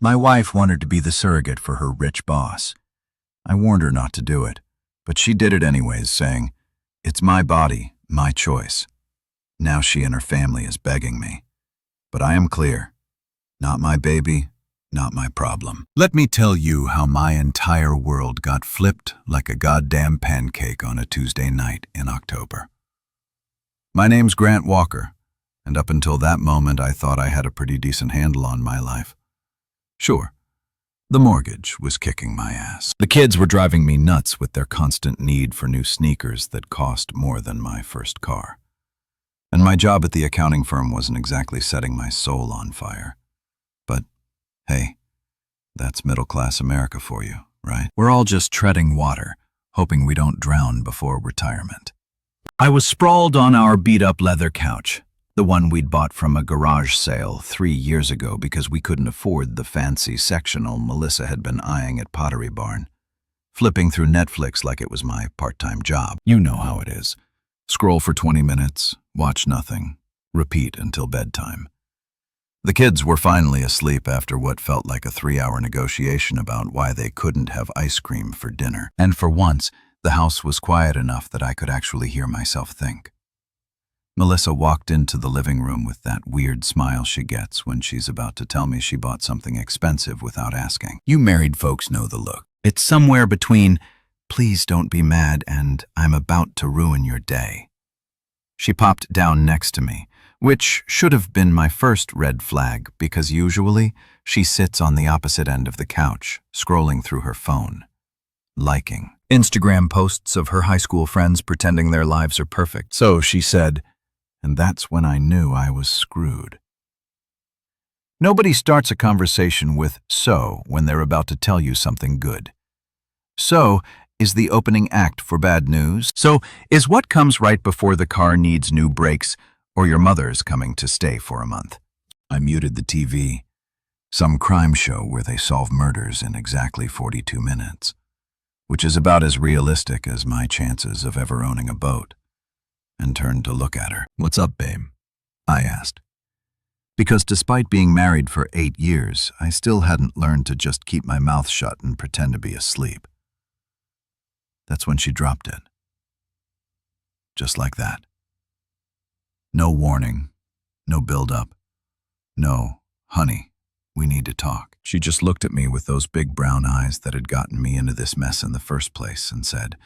My wife wanted to be the surrogate for her rich boss. I warned her not to do it, but she did it anyways, saying, "It's my body, my choice." Now she and her family is begging me. But I am clear. Not my baby, not my problem. Let me tell you how my entire world got flipped like a goddamn pancake on a Tuesday night in October. My name's Grant Walker, and up until that moment I thought I had a pretty decent handle on my life. Sure, the mortgage was kicking my ass. The kids were driving me nuts with their constant need for new sneakers that cost more than my first car. And my job at the accounting firm wasn't exactly setting my soul on fire. But, hey, that's middle-class America for you, right? We're all just treading water, hoping we don't drown before retirement. I was sprawled on our beat-up leather couch, the one we'd bought from a garage sale 3 years ago because we couldn't afford the fancy sectional Melissa had been eyeing at Pottery Barn, flipping through Netflix like it was my part-time job. You know how it is. Scroll for 20 minutes, watch nothing, repeat until bedtime. The kids were finally asleep after what felt like a 3-hour negotiation about why they couldn't have ice cream for dinner. And for once, the house was quiet enough that I could actually hear myself think. Melissa walked into the living room with that weird smile she gets when she's about to tell me she bought something expensive without asking. You married folks know the look. It's somewhere between, "Please don't be mad," and "I'm about to ruin your day." She popped down next to me, which should have been my first red flag because usually she sits on the opposite end of the couch, scrolling through her phone, liking Instagram posts of her high school friends pretending their lives are perfect. So she said, and that's when I knew I was screwed. Nobody starts a conversation with "so" when they're about to tell you something good. So is the opening act for bad news. So is what comes right before the car needs new brakes or your mother's coming to stay for a month. I muted the TV, some crime show where they solve murders in exactly 42 minutes, which is about as realistic as my chances of ever owning a boat, and turned to look at her. "What's up, babe?" I asked. Because despite being married for 8 years, I still hadn't learned to just keep my mouth shut and pretend to be asleep. That's when she dropped it. Just like that. No warning, no build-up. No, "Honey, we need to talk." She just looked at me with those big brown eyes that had gotten me into this mess in the first place and said,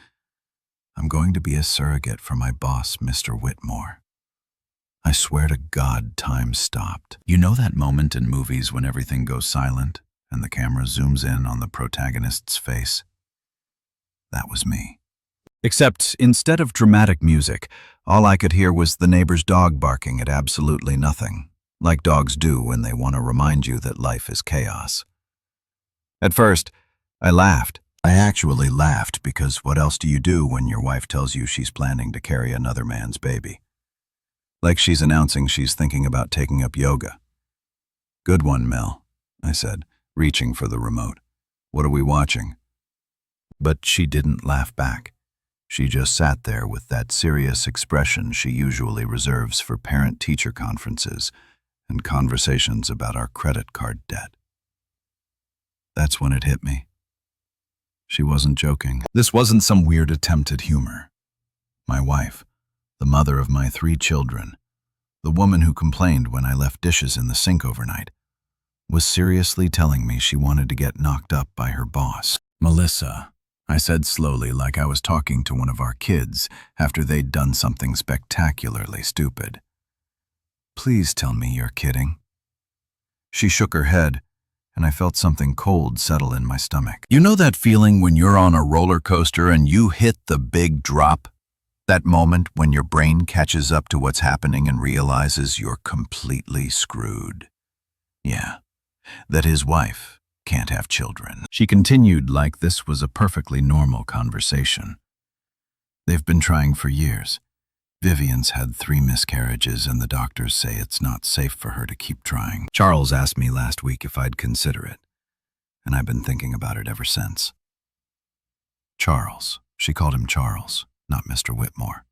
"I'm going to be a surrogate for my boss, Mr. Whitmore." I swear to God, time stopped. You know that moment in movies when everything goes silent and the camera zooms in on the protagonist's face? That was me. Except instead of dramatic music, all I could hear was the neighbor's dog barking at absolutely nothing, like dogs do when they want to remind you that life is chaos. At first, I laughed. I actually laughed because what else do you do when your wife tells you she's planning to carry another man's baby? Like she's announcing she's thinking about taking up yoga. "Good one, Mel," I said, reaching for the remote. "What are we watching?" But she didn't laugh back. She just sat there with that serious expression she usually reserves for parent-teacher conferences and conversations about our credit card debt. That's when it hit me. She wasn't joking. This wasn't some weird attempt at humor. My wife, the mother of my 3 children, the woman who complained when I left dishes in the sink overnight, was seriously telling me she wanted to get knocked up by her boss. "Melissa," I said slowly, like I was talking to one of our kids after they'd done something spectacularly stupid. "Please tell me you're kidding." She shook her head, and I felt something cold settle in my stomach. You know that feeling when you're on a roller coaster and you hit the big drop? That moment when your brain catches up to what's happening and realizes you're completely screwed. Yeah, that his wife can't have children. She continued like this was a perfectly normal conversation. "They've been trying for years. Vivian's had 3 miscarriages and the doctors say it's not safe for her to keep trying. Charles asked me last week if I'd consider it, and I've been thinking about it ever since." Charles. She called him Charles, not Mr. Whitmore.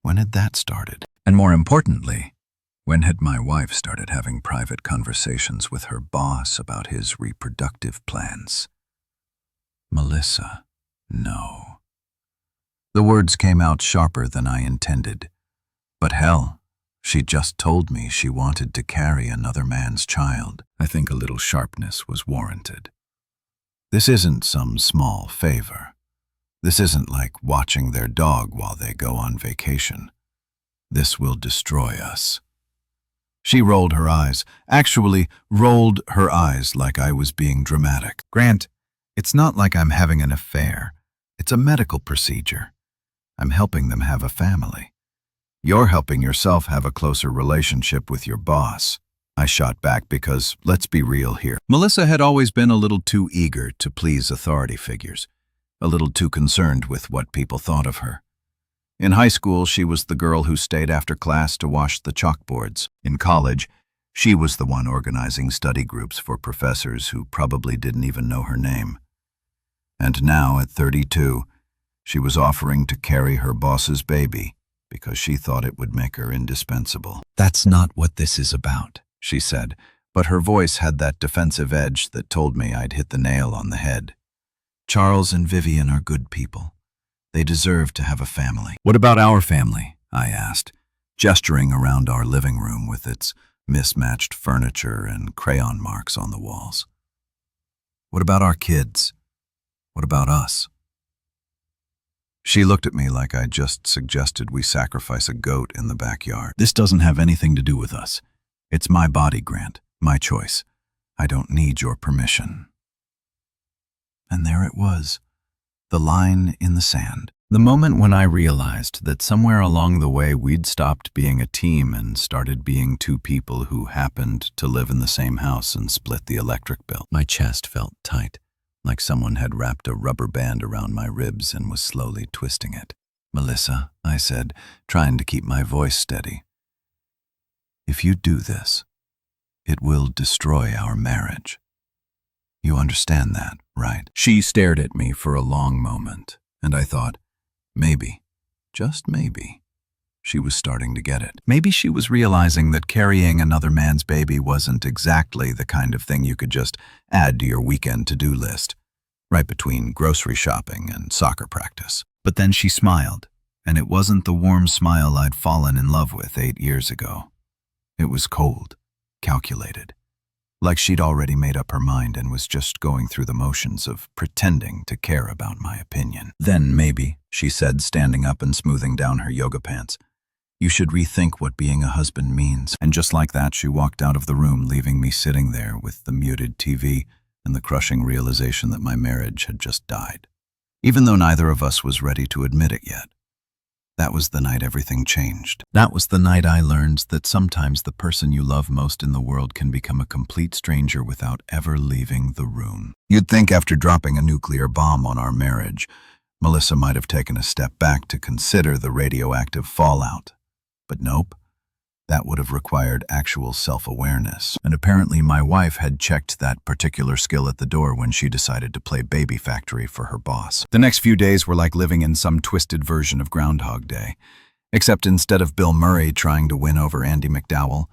When had that started? And more importantly, When had my wife started having private conversations with her boss about his reproductive plans? Melissa, no. The words came out sharper than I intended. But hell, she just told me she wanted to carry another man's child. I think a little sharpness was warranted. This isn't some small favor. This isn't like watching their dog while they go on vacation. This will destroy us. She rolled her eyes, actually rolled her eyes like I was being dramatic. Grant, it's not like I'm having an affair. It's a medical procedure. I'm helping them have a family. You're helping yourself have a closer relationship with your boss. I shot back because, let's be real here, Melissa had always been a little too eager to please authority figures, a little too concerned with what people thought of her. In high school, she was the girl who stayed after class to wash the chalkboards. In college, she was the one organizing study groups for professors who probably didn't even know her name. And now, at 32, she was offering to carry her boss's baby because she thought it would make her indispensable. That's not what this is about, she said, but her voice had that defensive edge that told me I'd hit the nail on the head. Charles and Vivian are good people. They deserve to have a family. What about our family? I asked, gesturing around our living room with its mismatched furniture and crayon marks on the walls. What about our kids? What about us? She looked at me like I just suggested we sacrifice a goat in the backyard. This doesn't have anything to do with us. It's my body, Grant, my choice. I don't need your permission. And there it was, the line in the sand. The moment when I realized that somewhere along the way we'd stopped being a team and started being two people who happened to live in the same house and split the electric bill. My chest felt tight, like someone had wrapped a rubber band around my ribs and was slowly twisting it. Melissa, I said, trying to keep my voice steady. If you do this, it will destroy our marriage. You understand that, right? She stared at me for a long moment, and I thought, maybe, just maybe, she was starting to get it. Maybe she was realizing that carrying another man's baby wasn't exactly the kind of thing you could just add to your weekend to-do list, right between grocery shopping and soccer practice. But then she smiled, and it wasn't the warm smile I'd fallen in love with 8 years ago. It was cold, calculated, like she'd already made up her mind and was just going through the motions of pretending to care about my opinion. Then maybe, she said, standing up and smoothing down her yoga pants, you should rethink what being a husband means. And just like that, she walked out of the room, leaving me sitting there with the muted TV and the crushing realization that my marriage had just died. Even though neither of us was ready to admit it yet. That was the night everything changed. That was the night I learned that sometimes the person you love most in the world can become a complete stranger without ever leaving the room. You'd think after dropping a nuclear bomb on our marriage, Melissa might have taken a step back to consider the radioactive fallout. But nope, that would have required actual self-awareness. And apparently my wife had checked that particular skill at the door when she decided to play baby factory for her boss. The next few days were like living in some twisted version of Groundhog Day. Except instead of Bill Murray trying to win over Andy McDowell,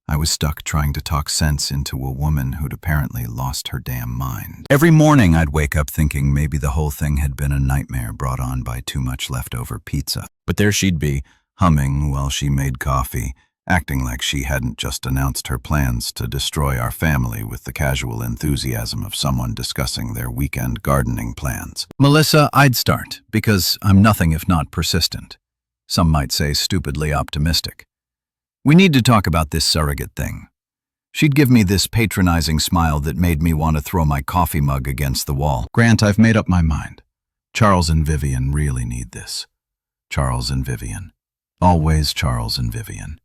I was stuck trying to talk sense into a woman who'd apparently lost her damn mind. Every morning I'd wake up thinking maybe the whole thing had been a nightmare brought on by too much leftover pizza. But there she'd be, humming while she made coffee, acting like she hadn't just announced her plans to destroy our family with the casual enthusiasm of someone discussing their weekend gardening plans. Melissa, I'd start, because I'm nothing if not persistent. Some might say stupidly optimistic. We need to talk about this surrogate thing. She'd give me this patronizing smile that made me want to throw my coffee mug against the wall. Grant, I've made up my mind. Charles and Vivian really need this. Charles and Vivian. Always Charles and Vivian.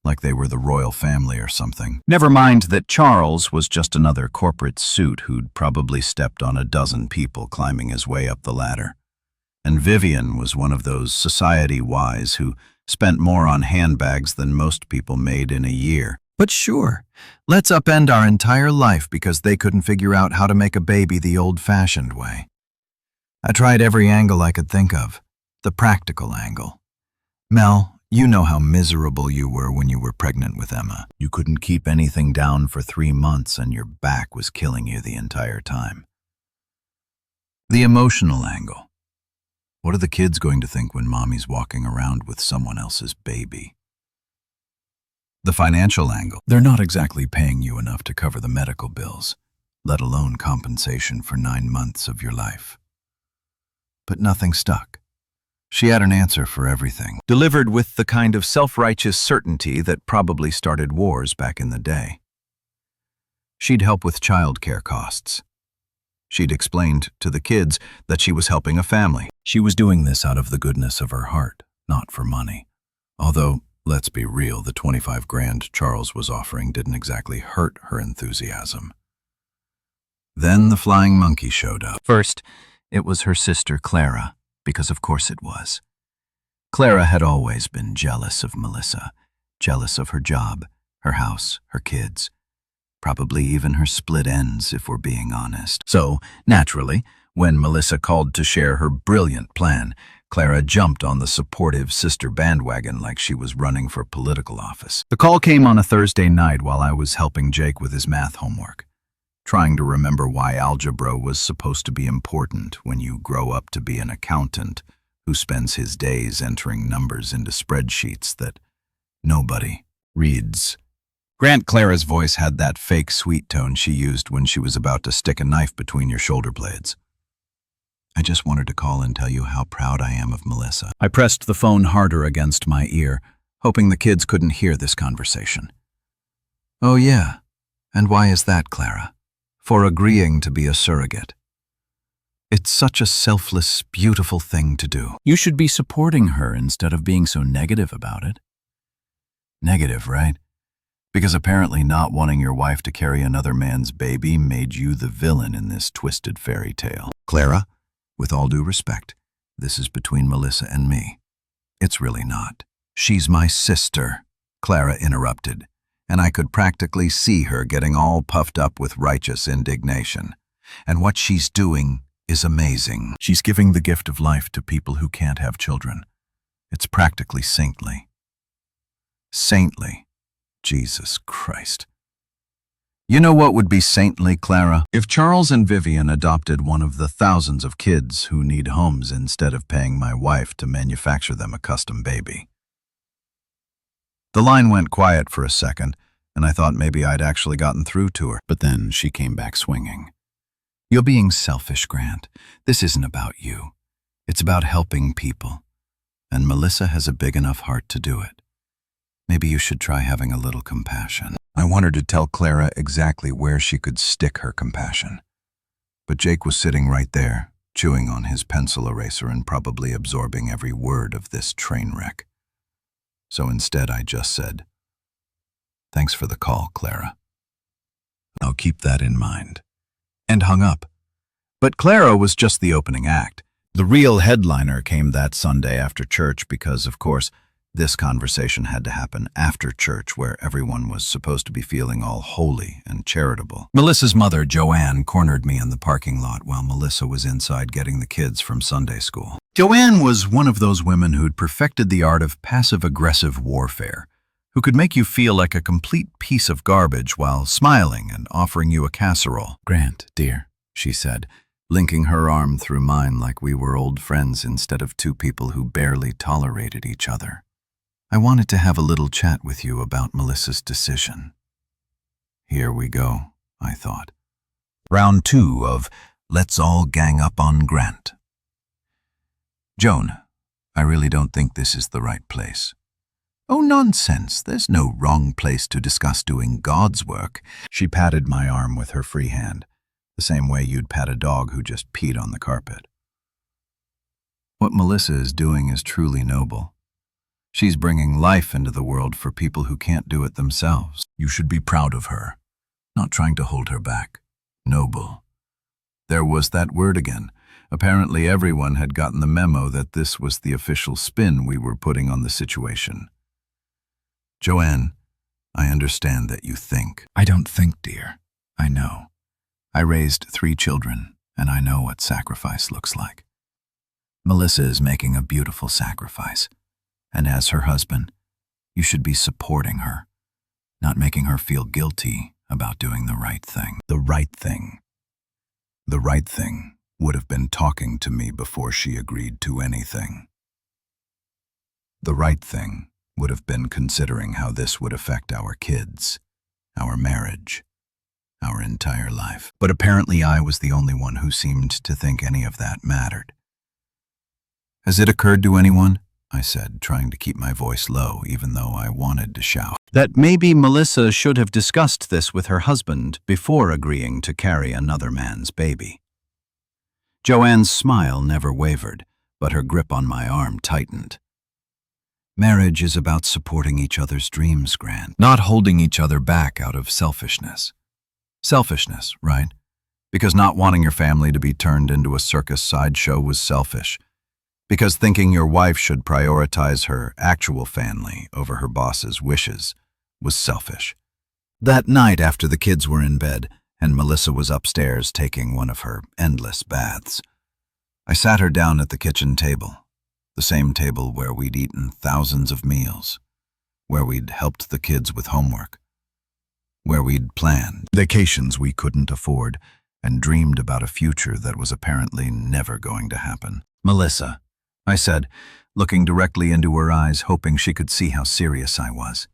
Like they were the royal family or something. Never mind that Charles was just another corporate suit who'd probably stepped on a dozen people climbing his way up the ladder. And Vivian was one of those society-wise who spent more on handbags than most people made in a year. But sure, let's upend our entire life because they couldn't figure out how to make a baby the old-fashioned way. I tried every angle I could think of, the practical angle. Mel, You know how miserable you were when you were pregnant with Emma. You couldn't keep anything down for 3 months and your back was killing you the entire time. The emotional angle. What are the kids going to think when mommy's walking around with someone else's baby? The financial angle. They're not exactly paying you enough to cover the medical bills, let alone compensation for 9 months of your life. But nothing stuck. She had an answer for everything, delivered with the kind of self-righteous certainty that probably started wars back in the day. She'd help with childcare costs. She'd explained to the kids that she was helping a family. She was doing this out of the goodness of her heart, not for money. Although, let's be real, the 25 grand Charles was offering didn't exactly hurt her enthusiasm. Then the flying monkey showed up. First, it was her sister Clara, because of course it was. Clara had always been jealous of Melissa, jealous of her job, her house, her kids, probably even her split ends if we're being honest. So, naturally, when Melissa called to share her brilliant plan, Clara jumped on the supportive sister bandwagon like she was running for political office. The call came on a Thursday night while I was helping Jake with his math homework, trying to remember why algebra was supposed to be important when you grow up to be an accountant who spends his days entering numbers into spreadsheets that nobody reads. Grant, Clara's voice had that fake sweet tone she used when she was about to stick a knife between your shoulder blades. I just wanted to call and tell you how proud I am of Melissa. I pressed the phone harder against my ear, hoping the kids couldn't hear this conversation. Oh yeah, and why is that, Clara? For agreeing to be a surrogate. It's such a selfless, beautiful thing to do. You should be supporting her instead of being so negative about it. Negative, right? Because apparently not wanting your wife to carry another man's baby made you the villain in this twisted fairy tale. Clara, with all due respect, this is between Melissa and me. It's really not. She's my sister, Clara interrupted, and I could practically see her getting all puffed up with righteous indignation. And what she's doing is amazing. She's giving the gift of life to people who can't have children. It's practically saintly. Saintly. Jesus Christ. You know what would be saintly, Clara? If Charles and Vivian adopted one of the thousands of kids who need homes instead of paying my wife to manufacture them a custom baby. The line went quiet for a second, and I thought maybe I'd actually gotten through to her. But then she came back swinging. You're being selfish, Grant. This isn't about you. It's about helping people. And Melissa has a big enough heart to do it. Maybe you should try having a little compassion. I wanted to tell Clara exactly where she could stick her compassion. But Jake was sitting right there, chewing on his pencil eraser and probably absorbing every word of this train wreck. So instead I just said, "Thanks for the call, Clara. I'll keep that in mind." And hung up. But Clara was just the opening act. The real headliner came that Sunday after church because, of course, this conversation had to happen after church where everyone was supposed to be feeling all holy and charitable. Melissa's mother, Joanne, cornered me in the parking lot while Melissa was inside getting the kids from Sunday school. Joanne was one of those women who'd perfected the art of passive-aggressive warfare, who could make you feel like a complete piece of garbage while smiling and offering you a casserole. "Grant, dear," she said, linking her arm through mine like we were old friends instead of two people who barely tolerated each other. "I wanted to have a little chat with you about Melissa's decision." Here we go, I thought. Round 2 of Let's All Gang Up on Grant. "Joan, I really don't think this is the right place." "Oh, nonsense. There's no wrong place to discuss doing God's work." She patted my arm with her free hand, the same way you'd pat a dog who just peed on the carpet. "What Melissa is doing is truly noble. She's bringing life into the world for people who can't do it themselves. You should be proud of her, not trying to hold her back. Noble." There was that word again. Apparently everyone had gotten the memo that this was the official spin we were putting on the situation. "Joanne, I understand that you think." "I don't think, dear. I know. I raised 3 children, and I know what sacrifice looks like. Melissa is making a beautiful sacrifice. And as her husband, you should be supporting her, not making her feel guilty about doing the right thing. The right thing. The right thing would have been talking to me before she agreed to anything. The right thing would have been considering how this would affect our kids, our marriage, our entire life. But apparently I was the only one who seemed to think any of that mattered. Has it occurred to anyone, I said, trying to keep my voice low even though I wanted to shout, that maybe Melissa should have discussed this with her husband before agreeing to carry another man's baby? Joanne's smile never wavered, but her grip on my arm tightened. Marriage is about supporting each other's dreams, Grant, not holding each other back out of selfishness. Selfishness, right? Because not wanting your family to be turned into a circus sideshow was selfish. Because thinking your wife should prioritize her actual family over her boss's wishes was selfish. That night after the kids were in bed and Melissa was upstairs taking one of her endless baths, I sat her down at the kitchen table, the same table where we'd eaten thousands of meals, where we'd helped the kids with homework, where we'd planned vacations we couldn't afford and dreamed about a future that was apparently never going to happen. Melissa, I said, looking directly into her eyes, hoping she could see how serious I was.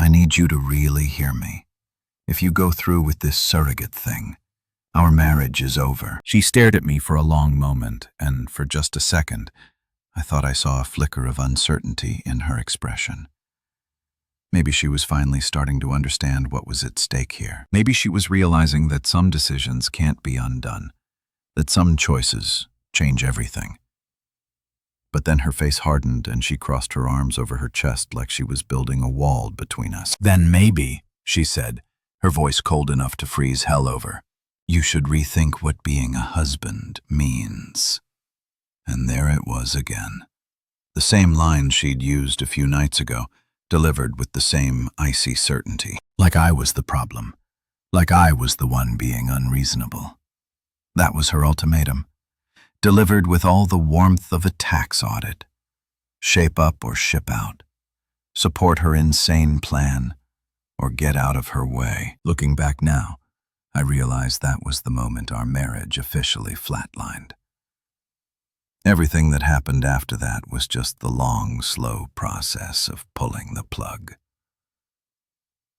I need you to really hear me. If you go through with this surrogate thing, our marriage is over. She stared at me for a long moment, and for just a second, I thought I saw a flicker of uncertainty in her expression. Maybe she was finally starting to understand what was at stake here. Maybe she was realizing that some decisions can't be undone, that some choices change everything. But then her face hardened and she crossed her arms over her chest like she was building a wall between us. Then maybe, she said, her voice cold enough to freeze hell over, you should rethink what being a husband means. And there it was again. The same line she'd used a few nights ago, delivered with the same icy certainty. Like I was the problem. Like I was the one being unreasonable. That was her ultimatum. Delivered with all the warmth of a tax audit. Shape up or ship out. Support her insane plan, or get out of her way. Looking back now, I realized that was the moment our marriage officially flatlined. Everything that happened after that was just the long, slow process of pulling the plug.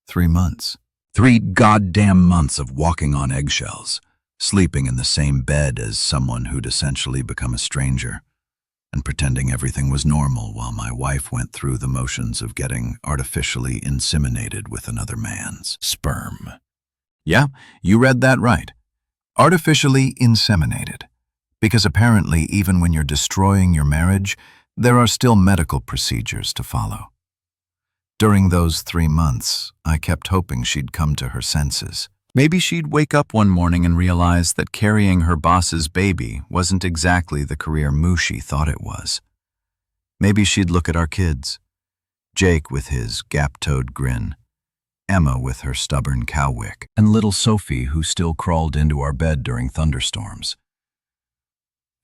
3 months. 3 goddamn months of walking on eggshells, sleeping in the same bed as someone who'd essentially become a stranger, and pretending everything was normal while my wife went through the motions of getting artificially inseminated with another man's sperm. Yeah, you read that right. Artificially inseminated. Because apparently even when you're destroying your marriage, there are still medical procedures to follow. During those 3 months, I kept hoping she'd come to her senses. Maybe she'd wake up one morning and realize that carrying her boss's baby wasn't exactly the career move she thought it was. Maybe she'd look at our kids. Jake with his gap-toed grin, Emma with her stubborn cowwick, and little Sophie who still crawled into our bed during thunderstorms.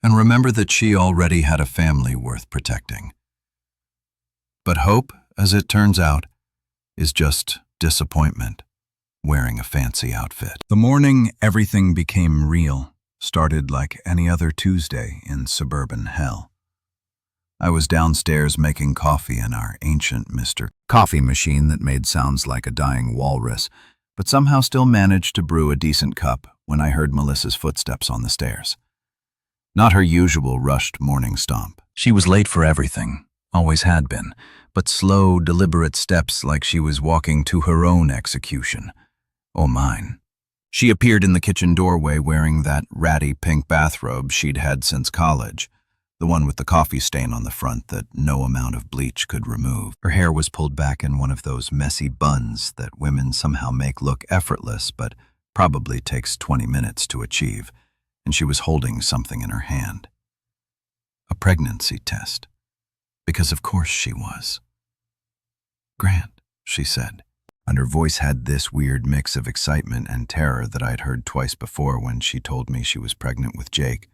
And remember that she already had a family worth protecting. But hope, as it turns out, is just disappointment, wearing a fancy outfit. The morning everything became real started like any other Tuesday in suburban hell. I was downstairs making coffee in our ancient Mr. Coffee machine that made sounds like a dying walrus, but somehow still managed to brew a decent cup when I heard Melissa's footsteps on the stairs. Not her usual rushed morning stomp. She was late for everything, always had been, but slow, deliberate steps like she was walking to her own execution. Or mine. She appeared in the kitchen doorway wearing that ratty pink bathrobe she'd had since college, the one with the coffee stain on the front that no amount of bleach could remove. Her hair was pulled back in one of those messy buns that women somehow make look effortless but probably takes 20 minutes to achieve. And she was holding something in her hand. A pregnancy test. Because of course she was. Grant, she said, and her voice had this weird mix of excitement and terror that I'd heard twice before when she told me she was pregnant with Jake,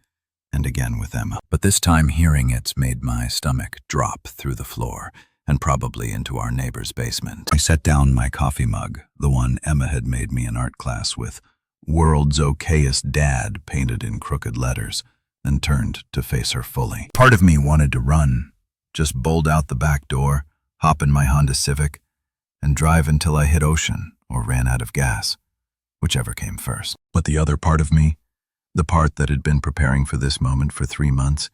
and again with Emma. But this time hearing it made my stomach drop through the floor and probably into our neighbor's basement. I set down my coffee mug, the one Emma had made me in art class with "World's Okayest Dad" painted in crooked letters, and turned to face her fully. Part of me wanted to run, just bolt out the back door, hop in my Honda Civic, and drive until I hit ocean or ran out of gas, whichever came first. But the other part of me, the part that had been preparing for this moment for 3 months,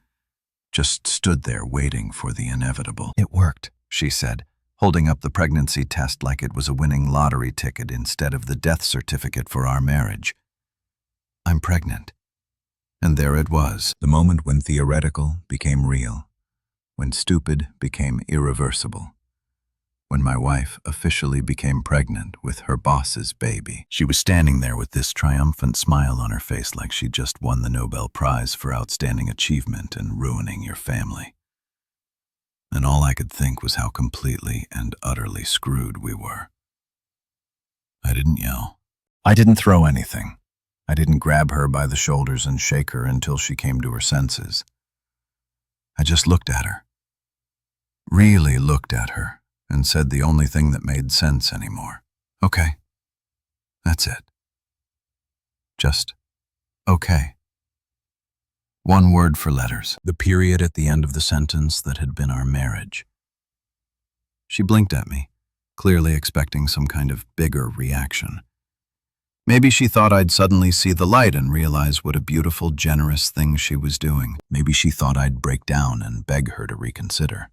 just stood there waiting for the inevitable. "It worked," she said, holding up the pregnancy test like it was a winning lottery ticket instead of the death certificate for our marriage. "I'm pregnant." And there it was, the moment when theoretical became real, when stupid became irreversible, when my wife officially became pregnant with her boss's baby. She was standing there with this triumphant smile on her face like she'd just won the Nobel Prize for outstanding achievement in ruining your family. And all I could think was how completely and utterly screwed we were. I didn't yell. I didn't throw anything. I didn't grab her by the shoulders and shake her until she came to her senses. I just looked at her. Really looked at her and said the only thing that made sense anymore. "Okay. That's it. Just okay." One word for letters, the period at the end of the sentence that had been our marriage. She blinked at me, clearly expecting some kind of bigger reaction. Maybe she thought I'd suddenly see the light and realize what a beautiful, generous thing she was doing. Maybe she thought I'd break down and beg her to reconsider.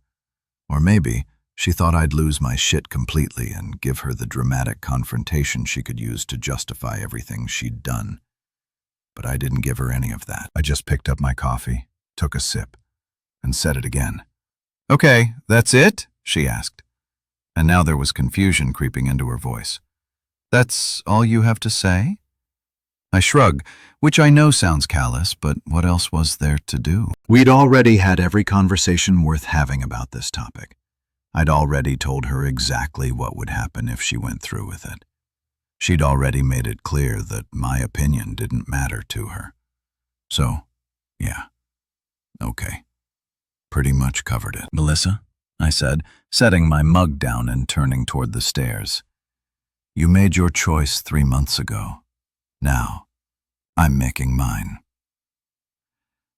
Or maybe she thought I'd lose my shit completely and give her the dramatic confrontation she could use to justify everything she'd done. But I didn't give her any of that. I just picked up my coffee, took a sip, and said it again. "Okay, that's it?" she asked. And now there was confusion creeping into her voice. "That's all you have to say?" I shrug, which I know sounds callous, but what else was there to do? We'd already had every conversation worth having about this topic. I'd already told her exactly what would happen if she went through with it. She'd already made it clear that my opinion didn't matter to her. So, yeah, okay. Pretty much covered it. "Melissa," I said, setting my mug down and turning toward the stairs. "You made your choice 3 months ago. Now, I'm making mine."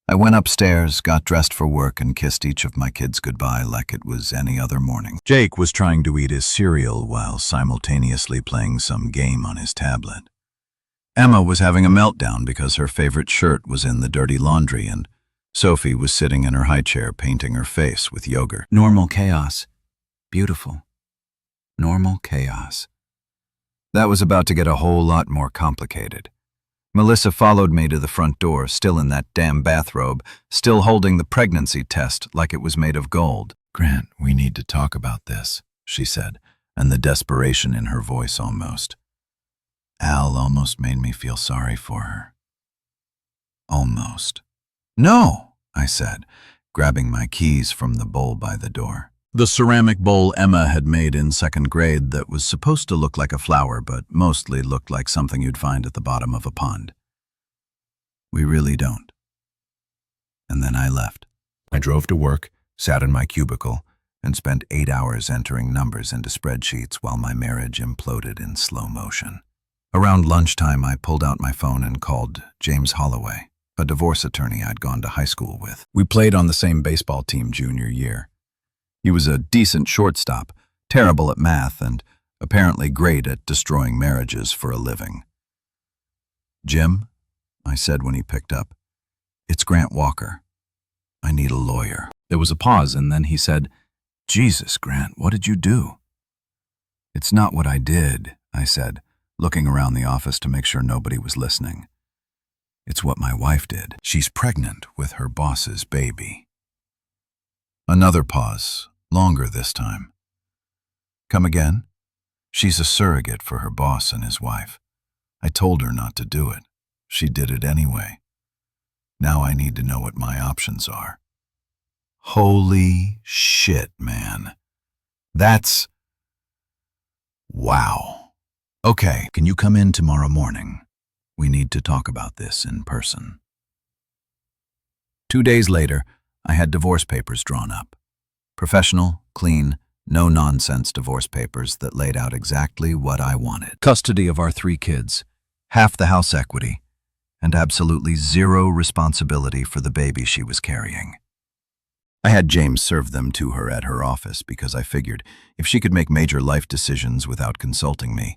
I went upstairs, got dressed for work, and kissed each of my kids goodbye like it was any other morning. Jake was trying to eat his cereal while simultaneously playing some game on his tablet. Emma was having a meltdown because her favorite shirt was in the dirty laundry, and Sophie was sitting in her high chair painting her face with yogurt. Normal chaos. Beautiful. Normal chaos. That was about to get a whole lot more complicated. Melissa followed me to the front door, still in that damn bathrobe, still holding the pregnancy test like it was made of gold. "Grant, we need to talk about this," she said, and the desperation in her voice almost. Al almost made me feel sorry for her. Almost. "No," I said, grabbing my keys from the bowl by the door. The ceramic bowl Emma had made in 2nd grade that was supposed to look like a flower, but mostly looked like something you'd find at the bottom of a pond. We really don't. And then I left. I drove to work, sat in my cubicle, and spent 8 hours entering numbers into spreadsheets while my marriage imploded in slow motion. Around lunchtime, I pulled out my phone and called James Holloway, a divorce attorney I'd gone to high school with. We played on the same baseball team junior year. He was a decent shortstop, terrible at math, and apparently great at destroying marriages for a living. "Jim," I said when he picked up, "it's Grant Walker. I need a lawyer." There was a pause, and then he said, "Jesus, Grant, what did you do?" "It's not what I did," I said, looking around the office to make sure nobody was listening. "It's what my wife did. She's pregnant with her boss's baby." Another pause, longer this time. "Come again?" "She's a surrogate for her boss and his wife. I told her not to do it. She did it anyway. Now I need to know what my options are." Holy shit, man. That's... wow. "Okay, can you come in tomorrow morning? We need to talk about this in person." 2 days later, I had divorce papers drawn up. Professional, clean, no-nonsense divorce papers that laid out exactly what I wanted. Custody of our 3 kids, half the house equity, and absolutely zero responsibility for the baby she was carrying. I had James serve them to her at her office because I figured if she could make major life decisions without consulting me,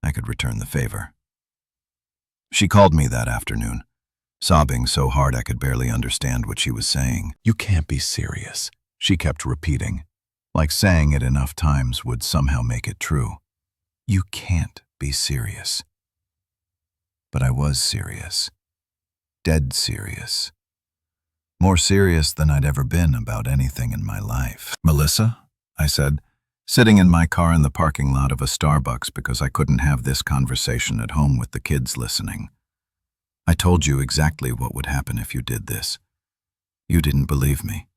I could return the favor. She called me that afternoon, sobbing so hard I could barely understand what she was saying. "You can't be serious," she kept repeating, like saying it enough times would somehow make it true. "You can't be serious." But I was serious. Dead serious. More serious than I'd ever been about anything in my life. "Melissa," I said, sitting in my car in the parking lot of a Starbucks because I couldn't have this conversation at home with the kids listening. "I told you exactly what would happen if you did this. You didn't believe me.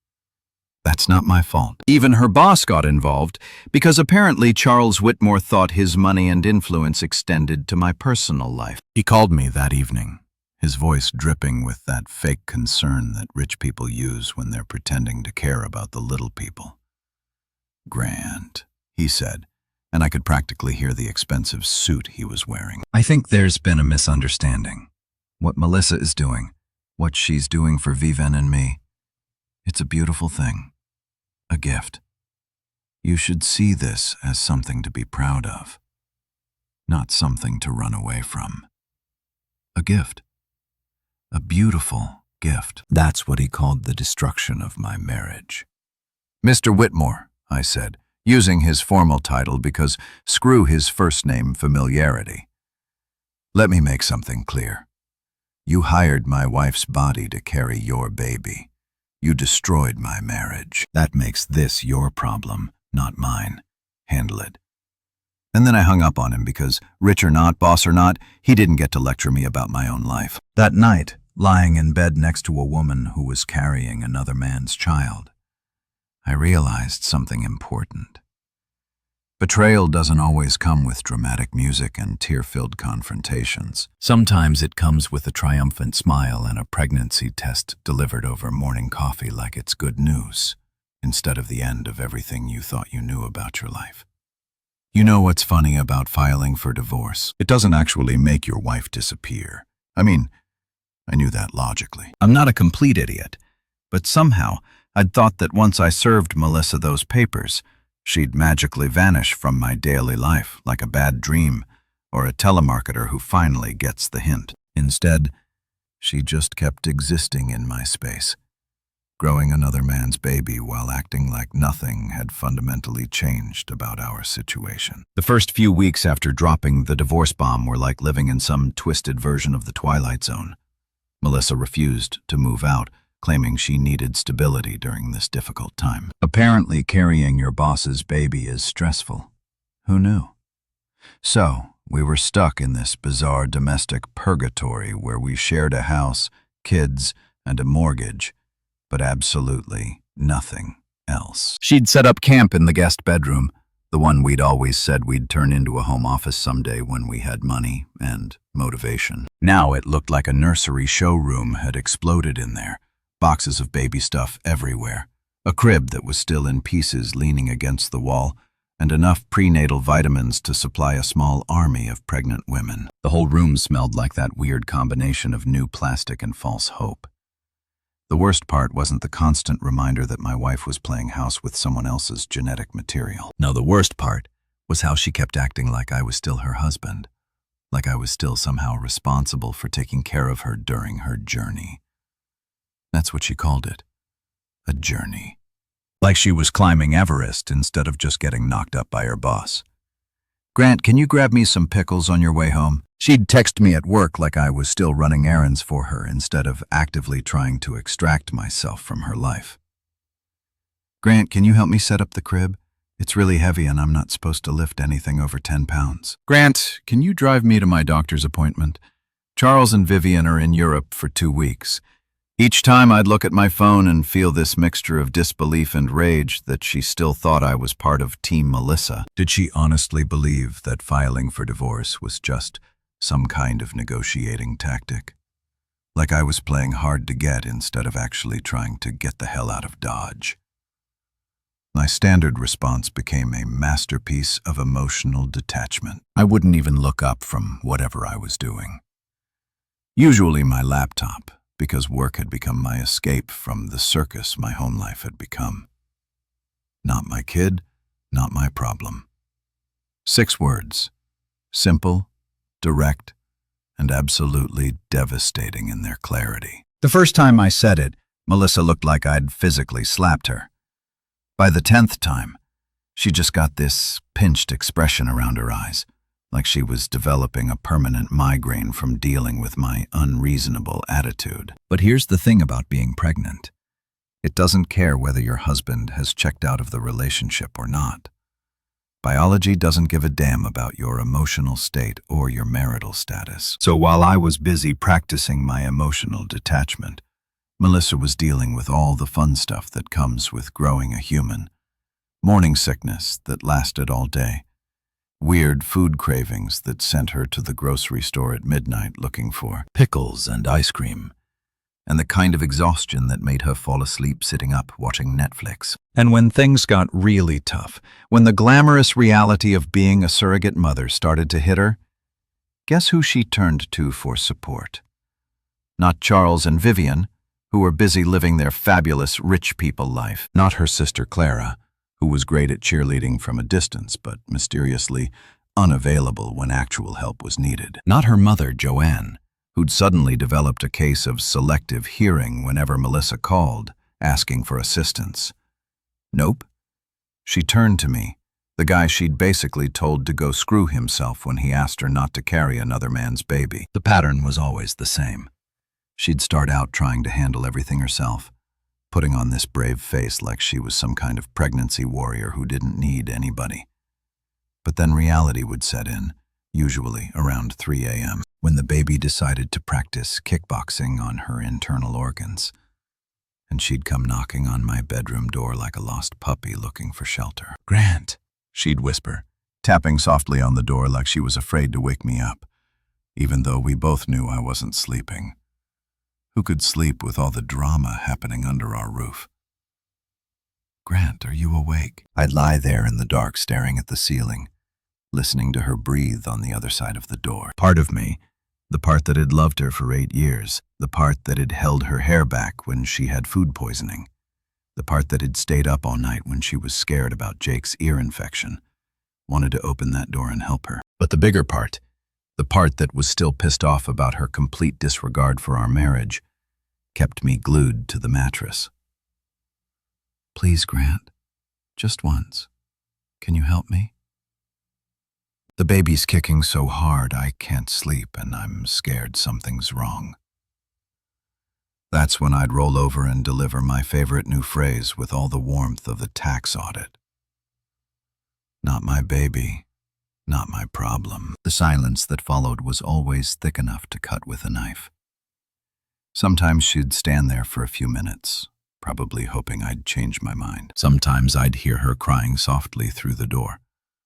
That's not my fault." Even her boss got involved because apparently Charles Whitmore thought his money and influence extended to my personal life. He called me that evening, his voice dripping with that fake concern that rich people use when they're pretending to care about the little people. "Grant," he said, and I could practically hear the expensive suit he was wearing. "I think there's been a misunderstanding. What Melissa is doing, what she's doing for Viven and me, it's a beautiful thing. A gift. You should see this as something to be proud of, not something to run away from. A gift. A beautiful gift." That's what he called the destruction of my marriage. "Mr. Whitmore," I said, using his formal title because screw his first name familiarity. "Let me make something clear. You hired my wife's body to carry your baby. You destroyed my marriage. That makes this your problem, not mine. Handle it." And then I hung up on him because, rich or not, boss or not, he didn't get to lecture me about my own life. That night, lying in bed next to a woman who was carrying another man's child, I realized something important. Betrayal doesn't always come with dramatic music and tear-filled confrontations. Sometimes it comes with a triumphant smile and a pregnancy test delivered over morning coffee like it's good news, instead of the end of everything you thought you knew about your life. You know what's funny about filing for divorce? It doesn't actually make your wife disappear. I mean, I knew that logically. I'm not a complete idiot, but somehow I'd thought that once I served Melissa those papers, she'd magically vanish from my daily life like a bad dream or a telemarketer who finally gets the hint. Instead, she just kept existing in my space, growing another man's baby while acting like nothing had fundamentally changed about our situation. The first few weeks after dropping the divorce bomb were like living in some twisted version of the Twilight Zone. Melissa refused to move out, claiming she needed stability during this difficult time. Apparently, carrying your boss's baby is stressful. Who knew? So, we were stuck in this bizarre domestic purgatory where we shared a house, kids, and a mortgage, but absolutely nothing else. She'd set up camp in the guest bedroom, the one we'd always said we'd turn into a home office someday when we had money and motivation. Now it looked like a nursery showroom had exploded in there. Boxes of baby stuff everywhere, a crib that was still in pieces leaning against the wall, and enough prenatal vitamins to supply a small army of pregnant women. The whole room smelled like that weird combination of new plastic and false hope. The worst part wasn't the constant reminder that my wife was playing house with someone else's genetic material. No, the worst part was how she kept acting like I was still her husband, like I was still somehow responsible for taking care of her during her journey. That's what she called it, a journey. Like she was climbing Everest instead of just getting knocked up by her boss. "Grant, can you grab me some pickles on your way home?" She'd text me at work like I was still running errands for her instead of actively trying to extract myself from her life. "Grant, can you help me set up the crib? It's really heavy and I'm not supposed to lift anything over 10 pounds. "Grant, can you drive me to my doctor's appointment? Charles and Vivian are in Europe for 2 weeks. Each time I'd look at my phone and feel this mixture of disbelief and rage that she still thought I was part of Team Melissa. Did she honestly believe that filing for divorce was just some kind of negotiating tactic? like I was playing hard to get instead of actually trying to get the hell out of Dodge. My standard response became a masterpiece of emotional detachment. I wouldn't even look up from whatever I was doing. Usually my laptop, because work had become my escape from the circus my home life had become. Not my kid, not my problem. 6 words. Simple, direct, and absolutely devastating in their clarity. The first time I said it, Melissa looked like I'd physically slapped her. By the 10th time, she just got this pinched expression around her eyes, like she was developing a permanent migraine from dealing with my unreasonable attitude. But here's the thing about being pregnant. It doesn't care whether your husband has checked out of the relationship or not. Biology doesn't give a damn about your emotional state or your marital status. So while I was busy practicing my emotional detachment, Melissa was dealing with all the fun stuff that comes with growing a human. Morning sickness that lasted all day. Weird food cravings that sent her to the grocery store at midnight looking for pickles and ice cream. And the kind of exhaustion that made her fall asleep sitting up watching Netflix. And when things got really tough, when the glamorous reality of being a surrogate mother started to hit her, guess who she turned to for support? Not Charles and Vivian, who were busy living their fabulous rich people life. Not her sister Clara, who was great at cheerleading from a distance but mysteriously unavailable when actual help was needed. Not her mother, Joanne, who'd suddenly developed a case of selective hearing whenever Melissa called, asking for assistance. Nope. She turned to me, the guy she'd basically told to go screw himself when he asked her not to carry another man's baby. The pattern was always the same. She'd start out trying to handle everything herself, putting on this brave face like she was some kind of pregnancy warrior who didn't need anybody. But then reality would set in, usually around 3 a.m., when the baby decided to practice kickboxing on her internal organs. And she'd come knocking on my bedroom door like a lost puppy looking for shelter. "Grant," she'd whisper, tapping softly on the door like she was afraid to wake me up, even though we both knew I wasn't sleeping. Who could sleep with all the drama happening under our roof? "Grant, are you awake?" I'd lie there in the dark staring at the ceiling, listening to her breathe on the other side of the door. Part of me, the part that had loved her for 8 years, the part that had held her hair back when she had food poisoning, the part that had stayed up all night when she was scared about Jake's ear infection, wanted to open that door and help her. But the bigger part, the part that was still pissed off about her complete disregard for our marriage, kept me glued to the mattress. "Please, Grant, just once. Can you help me? The baby's kicking so hard I can't sleep and I'm scared something's wrong." That's when I'd roll over and deliver my favorite new phrase with all the warmth of the tax audit. "Not my baby, not my problem." The silence that followed was always thick enough to cut with a knife. Sometimes she'd stand there for a few minutes, probably hoping I'd change my mind. Sometimes I'd hear her crying softly through the door,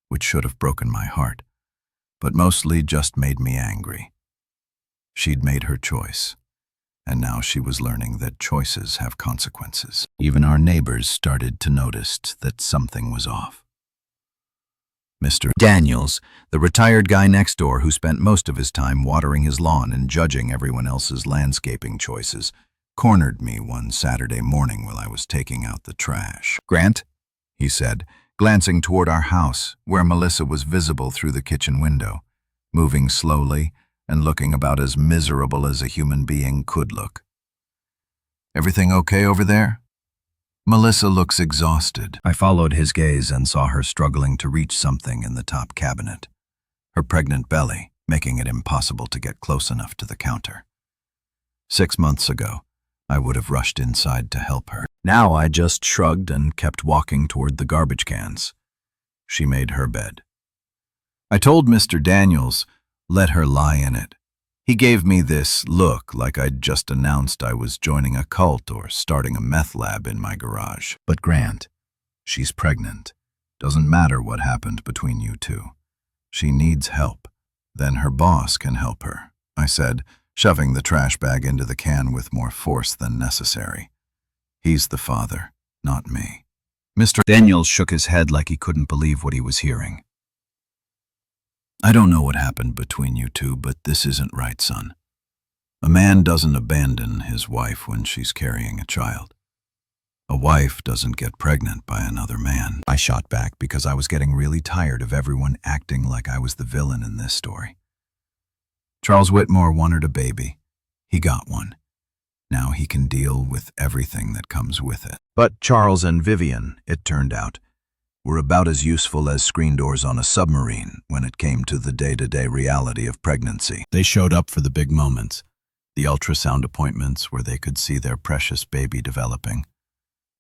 which should have broken my heart, but mostly just made me angry. She'd made her choice, and now she was learning that choices have consequences. Even our neighbors started to notice that something was off. Mr. Daniels, the retired guy next door who spent most of his time watering his lawn and judging everyone else's landscaping choices, cornered me one Saturday morning while I was taking out the trash. "Grant," he said, glancing toward our house, where Melissa was visible through the kitchen window, moving slowly and looking about as miserable as a human being could look. "Everything okay over there?" "Melissa looks exhausted." I followed his gaze and saw her struggling to reach something in the top cabinet, her pregnant belly making it impossible to get close enough to the counter. 6 months ago, I would have rushed inside to help her. Now I just shrugged and kept walking toward the garbage cans. She made her bed. I told Mr. Daniels, let her lie in it. He gave me this look like I'd just announced I was joining a cult or starting a meth lab in my garage. "But Grant, she's pregnant. Doesn't matter what happened between you two. She needs help. Then her boss can help her," I said, shoving the trash bag into the can with more force than necessary. He's the father, not me. Mr. Daniels shook his head like he couldn't believe what he was hearing. I don't know what happened between you two, but this isn't right, son. A man doesn't abandon his wife when she's carrying a child. A wife doesn't get pregnant by another man. I shot back because I was getting really tired of everyone acting like I was the villain in this story. Charles Whitmore wanted a baby. He got one. Now he can deal with everything that comes with it. But Charles and Vivian, it turned out, were about as useful as screen doors on a submarine when it came to the day-to-day reality of pregnancy. They showed up for the big moments, the ultrasound appointments where they could see their precious baby developing,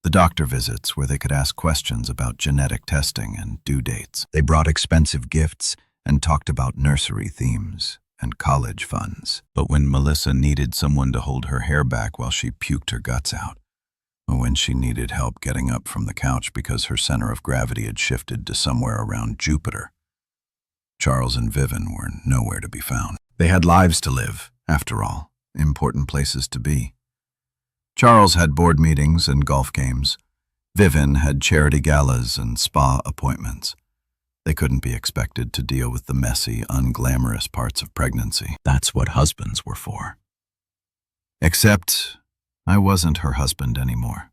the doctor visits where they could ask questions about genetic testing and due dates. They brought expensive gifts and talked about nursery themes and college funds. But when Melissa needed someone to hold her hair back while she puked her guts out, or when she needed help getting up from the couch because her center of gravity had shifted to somewhere around Jupiter, Charles and Vivian were nowhere to be found. They had lives to live, after all, important places to be. Charles had board meetings and golf games. Vivian had charity galas and spa appointments. They couldn't be expected to deal with the messy, unglamorous parts of pregnancy. That's what husbands were for. Except I wasn't her husband anymore.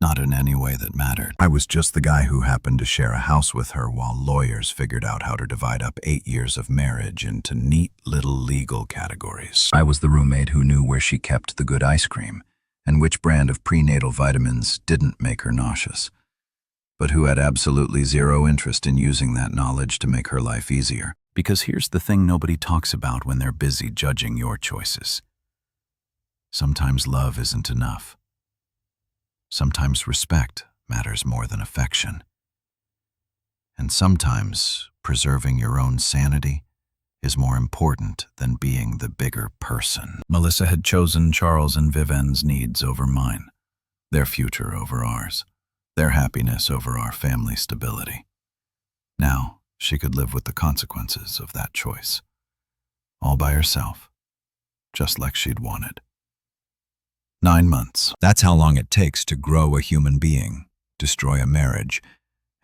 Not in any way that mattered. I was just the guy who happened to share a house with her while lawyers figured out how to divide up 8 years of marriage into neat little legal categories. I was the roommate who knew where she kept the good ice cream and which brand of prenatal vitamins didn't make her nauseous, but who had absolutely zero interest in using that knowledge to make her life easier. Because here's the thing nobody talks about when they're busy judging your choices. Sometimes love isn't enough. Sometimes respect matters more than affection. And sometimes preserving your own sanity is more important than being the bigger person. Melissa had chosen Charles and Vivian's needs over mine, their future over ours, their happiness over our family stability. Now she could live with the consequences of that choice, all by herself, just like she'd wanted. 9 months. That's how long it takes to grow a human being, destroy a marriage,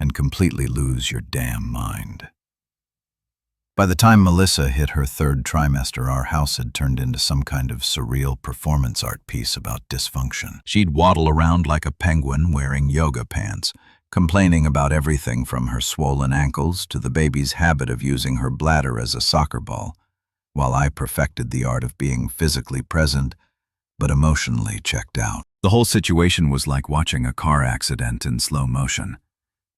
and completely lose your damn mind. By the time Melissa hit her 3rd trimester, our house had turned into some kind of surreal performance art piece about dysfunction. She'd waddle around like a penguin wearing yoga pants, complaining about everything from her swollen ankles to the baby's habit of using her bladder as a soccer ball, while I perfected the art of being physically present but emotionally checked out. The whole situation was like watching a car accident in slow motion.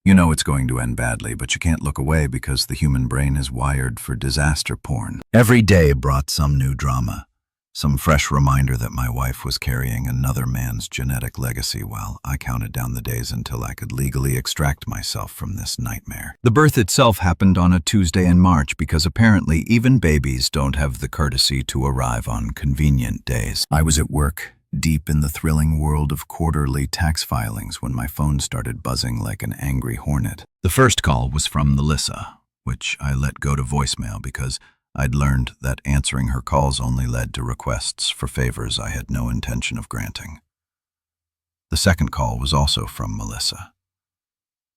You know it's going to end badly, but you can't look away because the human brain is wired for disaster porn. Every day brought some new drama, some fresh reminder that my wife was carrying another man's genetic legacy while I counted down the days until I could legally extract myself from this nightmare. The birth itself happened on a Tuesday in March because apparently even babies don't have the courtesy to arrive on convenient days. I was at work, deep in the thrilling world of quarterly tax filings when my phone started buzzing like an angry hornet. The first call was from Melissa, which I let go to voicemail because I'd learned that answering her calls only led to requests for favors I had no intention of granting. The second call was also from Melissa.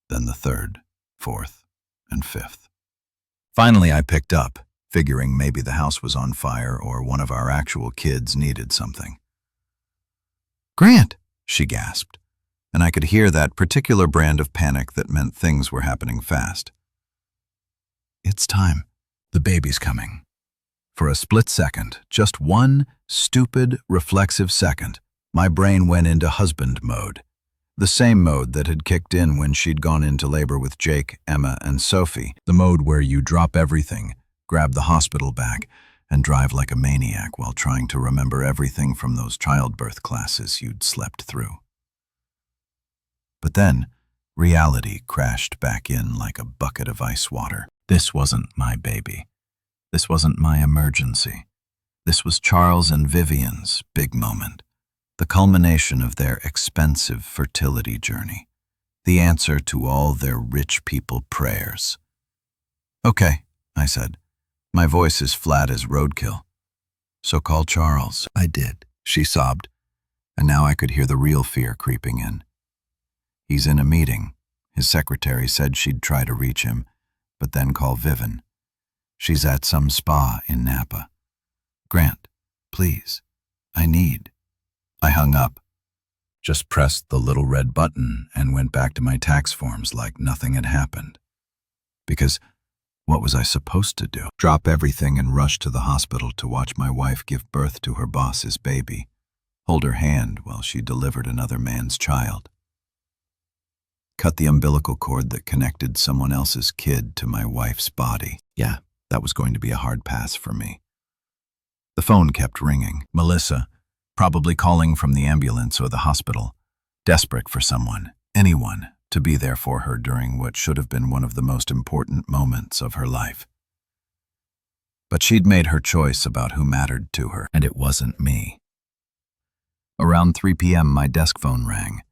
Then the 3rd, 4th, and 5th. Finally, I picked up, figuring maybe the house was on fire or one of our actual kids needed something. "Grant," she gasped, and I could hear that particular brand of panic that meant things were happening fast. "It's time. The baby's coming." For a split second, just one stupid, reflexive second, my brain went into husband mode. The same mode that had kicked in when she'd gone into labor with Jake, Emma, and Sophie. The mode where you drop everything, grab the hospital bag, and drive like a maniac while trying to remember everything from those childbirth classes you'd slept through. But then, reality crashed back in like a bucket of ice water. This wasn't my baby. This wasn't my emergency. This was Charles and Vivian's big moment, the culmination of their expensive fertility journey, the answer to all their rich people prayers. "Okay," I said. My voice as flat as roadkill. So call Charles. I did, she sobbed, and now I could hear the real fear creeping in. He's in a meeting. His secretary said she'd try to reach him, but then call Vivian. She's at some spa in Napa. Grant, please, I need. I hung up, just pressed the little red button and went back to my tax forms like nothing had happened. Because what was I supposed to do? Drop everything and rush to the hospital to watch my wife give birth to her boss's baby, hold her hand while she delivered another man's child. Cut the umbilical cord that connected someone else's kid to my wife's body. Yeah, that was going to be a hard pass for me. The phone kept ringing. Melissa, probably calling from the ambulance or the hospital, desperate for someone, anyone, to be there for her during what should have been one of the most important moments of her life. But she'd made her choice about who mattered to her, and it wasn't me. Around 3 p.m. my desk phone rang.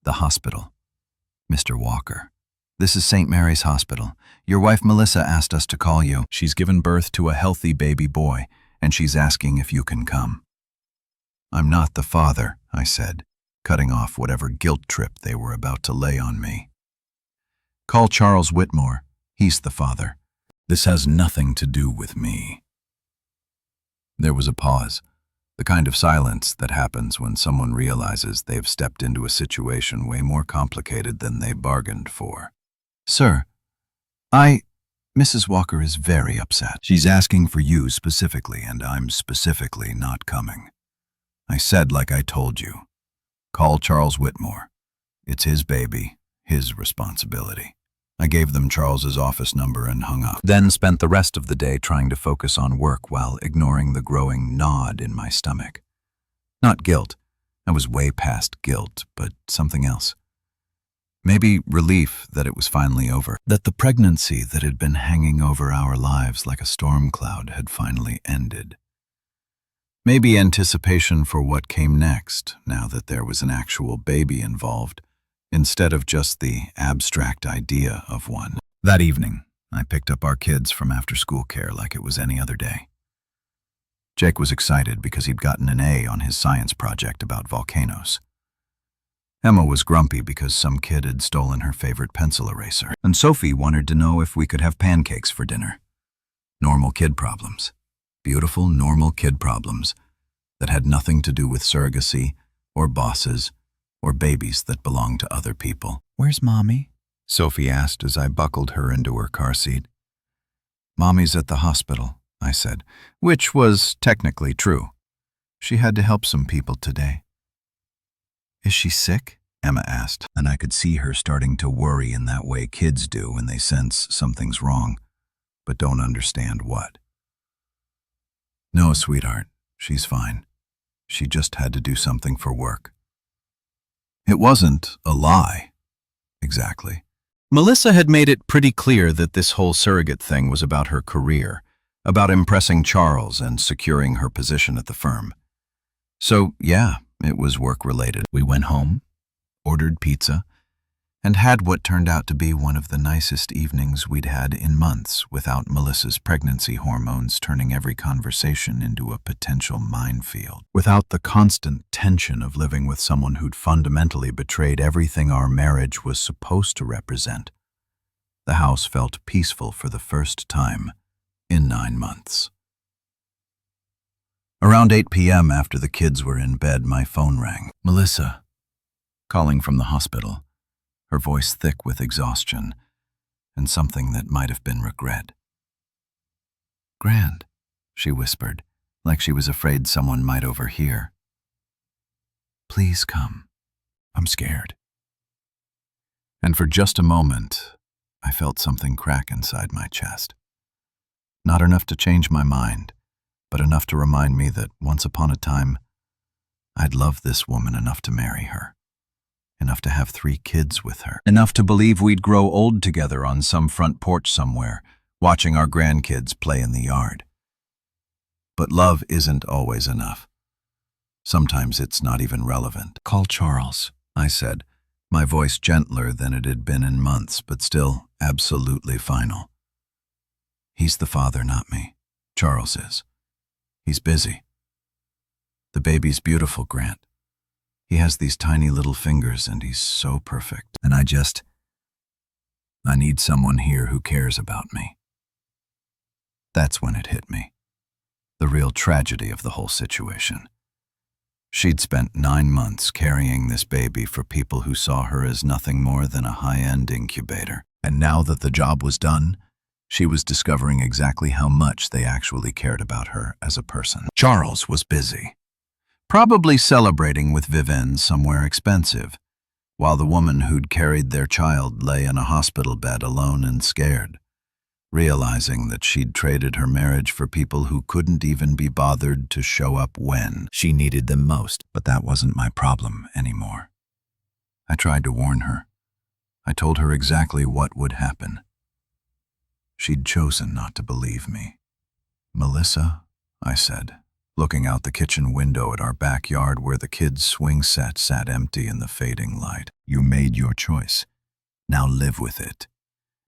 The hospital. Mr. Walker. This is St. Mary's Hospital. Your wife Melissa asked us to call you. She's given birth to a healthy baby boy, and she's asking if you can come. I'm not the father, I said, cutting off whatever guilt trip they were about to lay on me. Call Charles Whitmore. He's the father. This has nothing to do with me. There was a pause, the kind of silence that happens when someone realizes they've stepped into a situation way more complicated than they bargained for. Sir, Mrs. Walker is very upset. She's asking for you specifically, and I'm specifically not coming. I said like I told you. Call Charles Whitmore. It's his baby, his responsibility. I gave them Charles's office number and hung up. Then spent the rest of the day trying to focus on work while ignoring the growing gnawed in my stomach. Not guilt. I was way past guilt, but something else. Maybe relief that it was finally over, that the pregnancy that had been hanging over our lives like a storm cloud had finally ended. Maybe anticipation for what came next, now that there was an actual baby involved, instead of just the abstract idea of one. That evening, I picked up our kids from after-school care like it was any other day. Jake was excited because he'd gotten an A on his science project about volcanoes. Emma was grumpy because some kid had stolen her favorite pencil eraser, and Sophie wanted to know if we could have pancakes for dinner. Normal kid problems. Beautiful, normal kid problems that had nothing to do with surrogacy or bosses or babies that belonged to other people. Where's Mommy? Sophie asked as I buckled her into her car seat. Mommy's at the hospital, I said, which was technically true. She had to help some people today. Is she sick? Emma asked, and I could see her starting to worry in that way kids do when they sense something's wrong, but don't understand what. No, sweetheart, she's fine. She just had to do something for work. It wasn't a lie, exactly. Melissa had made it pretty clear that this whole surrogate thing was about her career, about impressing Charles and securing her position at the firm. So, yeah, it was work-related. We went home, ordered pizza, and had what turned out to be one of the nicest evenings we'd had in months without Melissa's pregnancy hormones turning every conversation into a potential minefield. Without the constant tension of living with someone who'd fundamentally betrayed everything our marriage was supposed to represent. The house felt peaceful for the first time in 9 months. Around 8 p.m. after the kids were in bed, my phone rang. Melissa, calling from the hospital, her voice thick with exhaustion and something that might have been regret. Grand, she whispered, like she was afraid someone might overhear. Please come. I'm scared. And for just a moment, I felt something crack inside my chest. Not enough to change my mind, but enough to remind me that once upon a time, I'd loved this woman enough to marry her. Enough to have 3 kids with her. Enough to believe we'd grow old together on some front porch somewhere, watching our grandkids play in the yard. But love isn't always enough. Sometimes it's not even relevant. Call Charles, I said, my voice gentler than it had been in months, but still absolutely final. He's the father, not me. Charles is. He's busy. The baby's beautiful, Grant. He has these tiny little fingers and he's so perfect. And I need someone here who cares about me. That's when it hit me. The real tragedy of the whole situation. She'd spent 9 months carrying this baby for people who saw her as nothing more than a high-end incubator. And now that the job was done, she was discovering exactly how much they actually cared about her as a person. Charles was busy, probably celebrating with Vivienne somewhere expensive, while the woman who'd carried their child lay in a hospital bed alone and scared, realizing that she'd traded her marriage for people who couldn't even be bothered to show up when she needed them most. But that wasn't my problem anymore. I tried to warn her. I told her exactly what would happen. She'd chosen not to believe me. "Melissa," I said, looking out the kitchen window at our backyard where the kids' swing set sat empty in the fading light. "You made your choice. Now live with it."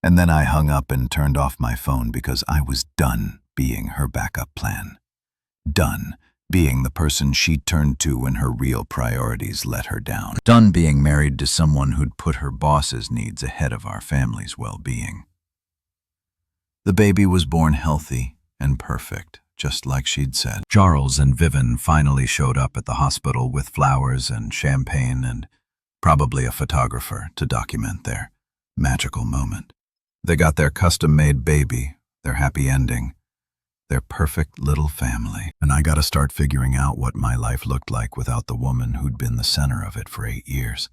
And then I hung up and turned off my phone because I was done being her backup plan. Done being the person she turned to when her real priorities let her down. Done being married to someone who'd put her boss's needs ahead of our family's well-being. The baby was born healthy and perfect, just like she'd said. Charles and Vivienne finally showed up at the hospital with flowers and champagne and probably a photographer to document their magical moment. They got their custom-made baby, their happy ending, their perfect little family. And I got to start figuring out what my life looked like without the woman who'd been the center of it for 8 years,